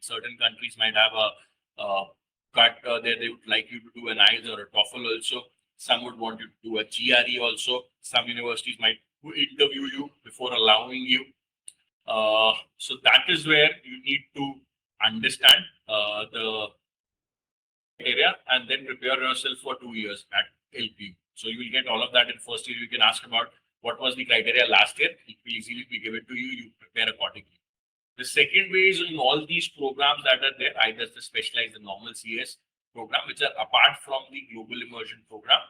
Certain countries might have a cut there. They would like you to do an IELTS or a TOEFL also. Some would want you to do a GRE also. Some universities might interview you before allowing you. So that is where you need to understand the criteria and then prepare yourself for 2 years at LPU. So you will get all of that in first year. You can ask about what was the criteria last year. It will easily be given to you. You prepare accordingly. The second way is in all these programs that are there, either the specialized, the normal CS program, which are apart from the global immersion program.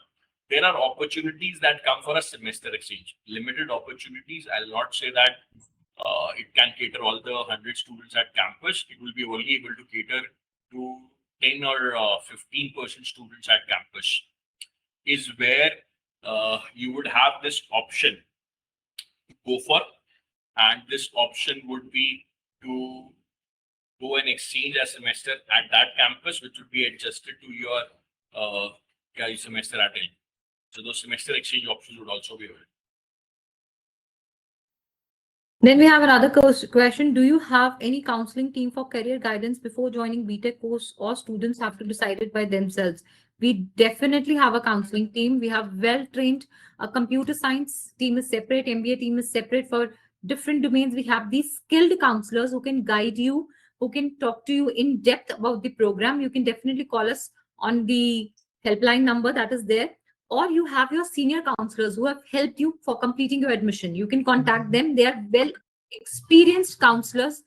There are opportunities that come for a semester exchange. Limited opportunities. I'll not say that it can cater all the 100 students at campus. It will be only able to cater to 10 or 15% students at campus. Is where you would have this option to go for, and this option would be to go and exchange a semester at that campus, which would be adjusted to your semester at LPU. So those semester exchange options would also be available. Then we have another question. Do you have any counseling team for career guidance before joining B.Tech course, or students have to decide it by themselves? We definitely have a counseling team. We have well-trained. A computer science team is separate. MBA team is separate for different domains. We have these skilled counselors who can guide you, who can talk to you in depth about the program. You can definitely call us on the helpline number that is there. Or you have your senior counselors who have helped you for completing your admission. You can contact them. They are well experienced counselors,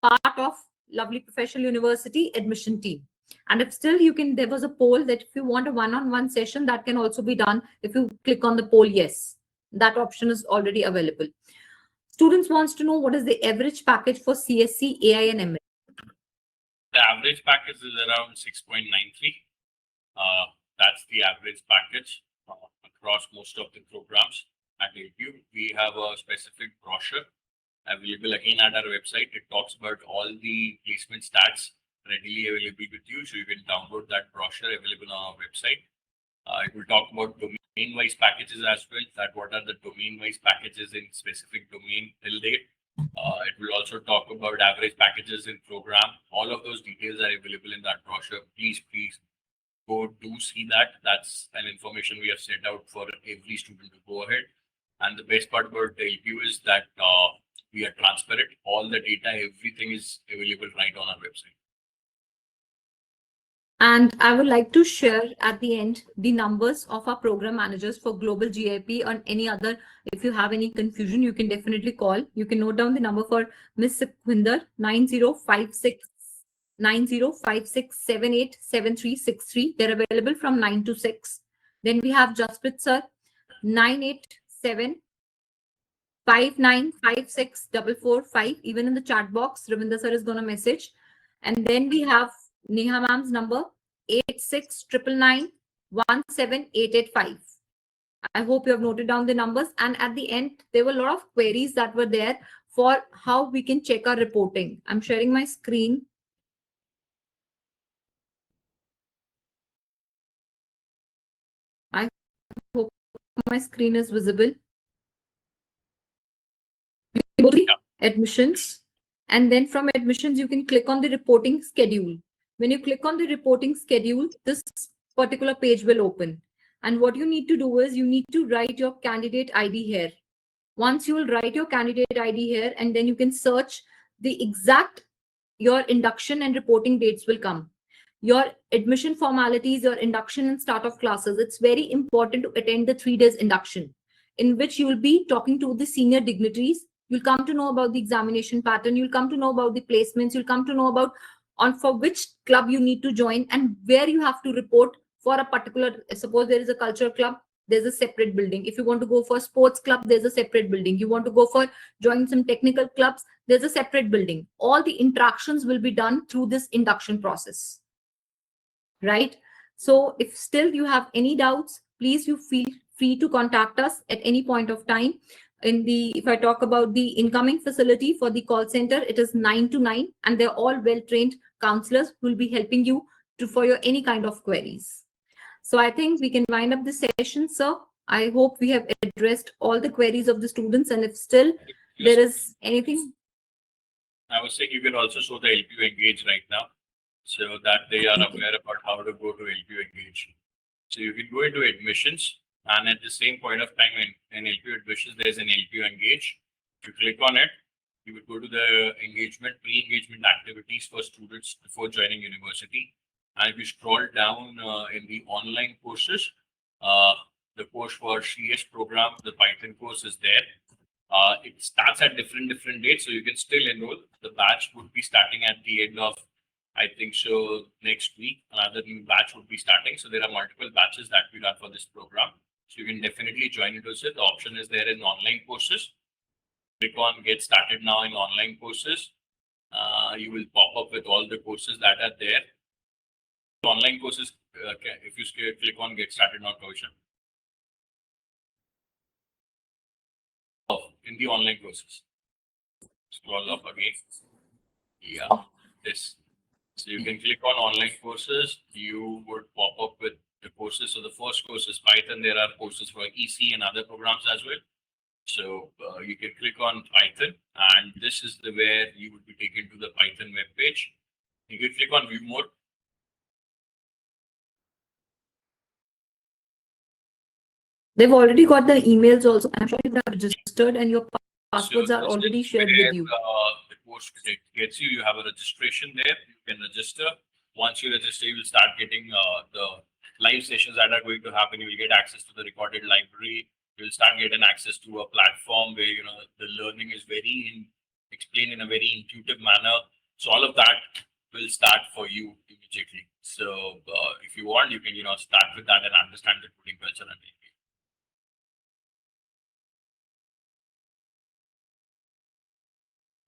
part of Lovely Professional University admission team. And if still there was a poll that if you want a one-on-one session, that can also be done. If you click on the poll, yes, that option is already available. Students wants to know what is the average package for CSE, AI and ML. The average package is around 6.93. That's the average package across most of the programs at LPU. We have a specific brochure available again at our website. It talks about all the placement stats readily available with you. So you can download that brochure available on our website. It will talk about domain-wise packages as well, that what are the domain-wise packages in specific domain till date. It will also talk about average packages in program. All of those details are available in that brochure. Please go do see that. That's an information we have set out for every student to go ahead. And the best part about the LPU is that We are transparent. All the data, everything is available right on our website. And I would like to share at the end the numbers of our program managers for global GIP or any other. If you have any confusion, you can definitely call. You can note down the number for Ms. Sukhwinder 9056787363. They're available from 9 to 6. Then we have Jasprit sir 98759564445. Even in the chat box, Ravinder sir is going to message. And then we have Neha ma'am's number 8699917885. I hope you have noted down the numbers. And at the end, there were a lot of queries that were there for how we can check our reporting. I'm sharing my screen. I hope my screen is visible. Go to admissions, and then from admissions, you can click on the reporting schedule. When you click on the reporting schedule, this particular page will open. And what you need to do is you need to write your candidate ID here. Once you will write your candidate ID here, and then you can search the exact, your induction and reporting dates will come. Your admission formalities, your induction and start of classes. It's very important to attend the 3 days induction, in which you will be talking to the senior dignitaries. You'll come to know about the examination pattern. You'll come to know about the placements. You'll come to know about for which club you need to join and where you have to report for a particular, suppose there is a culture club, there's a separate building. If you want to go for sports club, there's a separate building. You want to go for join some technical clubs, there's a separate building. All the interactions will be done through this induction process, right? So if still you have any doubts, please you feel free to contact us at any point of time. If I talk about the incoming facility for the call center, it is 9 to 9, and they're all well-trained counselors who will be helping you for your any kind of queries. So I think we can wind up the session, sir. I hope we have addressed all the queries of the students, and if still there is anything. I was saying you can also show the LPU Engage right now, so that they are aware about how to go to LPU Engage. So you can go into admissions, and at the same point of time in LPU admissions, there's an LPU Engage. If you click on it, you would go to the engagement, pre-engagement activities for students before joining university. And if you scroll down in the online courses, the course for CS program, the Python course is there. It starts at different dates, so you can still enroll. The batch would be starting at the end of, I think so, next week. Another new batch would be starting. So there are multiple batches that we run for this program. So you can definitely join it also. The option is there in online courses. Click on Get Started Now in online courses. You will pop up with all the courses that are there. Online courses, if you click on Get Started Now, Kaushal. In the online courses. Scroll up again. Yeah, this. So you can click on online courses. You would pop up with the courses. So the first course is Python. There are courses for EC and other programs as well. So you can click on Python, and this is where you would be taken to the Python web page. You can click on View More. They've already got the emails also. I'm sure you have registered and your passwords are already shared with you. The course gets you. You have a registration there. You can register. Once you register, you will start getting the live sessions that are going to happen. You will get access to the recorded library. You will start getting access to a platform where the learning is explained in a very intuitive manner. So all of that will start for you immediately. So if you want, you can start with that and understand the coding culture and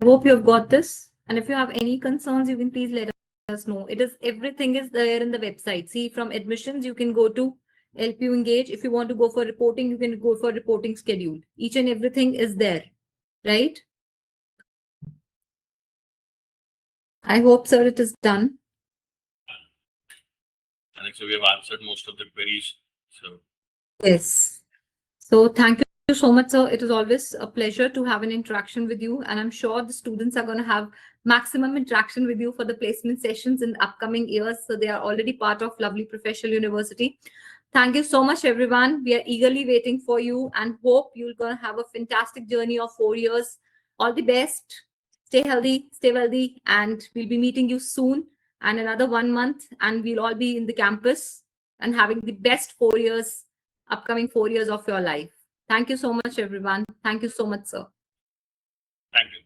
I hope you have got this. And if you have any concerns, you can please let us know. Everything is there in the website. See, from admissions, you can go to LPU Engage. If you want to go for reporting, you can go for reporting schedule. Each and everything is there, right? I hope, sir, it is done. I think so we have answered most of the queries. So yes. So thank you so much, sir. It is always a pleasure to have an interaction with you. And I'm sure the students are going to have maximum interaction with you for the placement sessions in the upcoming years. So they are already part of Lovely Professional University. Thank you so much, everyone. We are eagerly waiting for you and hope you're going to have a fantastic journey of 4 years All the best. Stay healthy, stay wealthy, and we'll be meeting you soon and another 1 month, and we'll all be in the campus and having the best 4 years, upcoming 4 years of your life. Thank you so much, everyone. Thank you so much, sir. Thank you.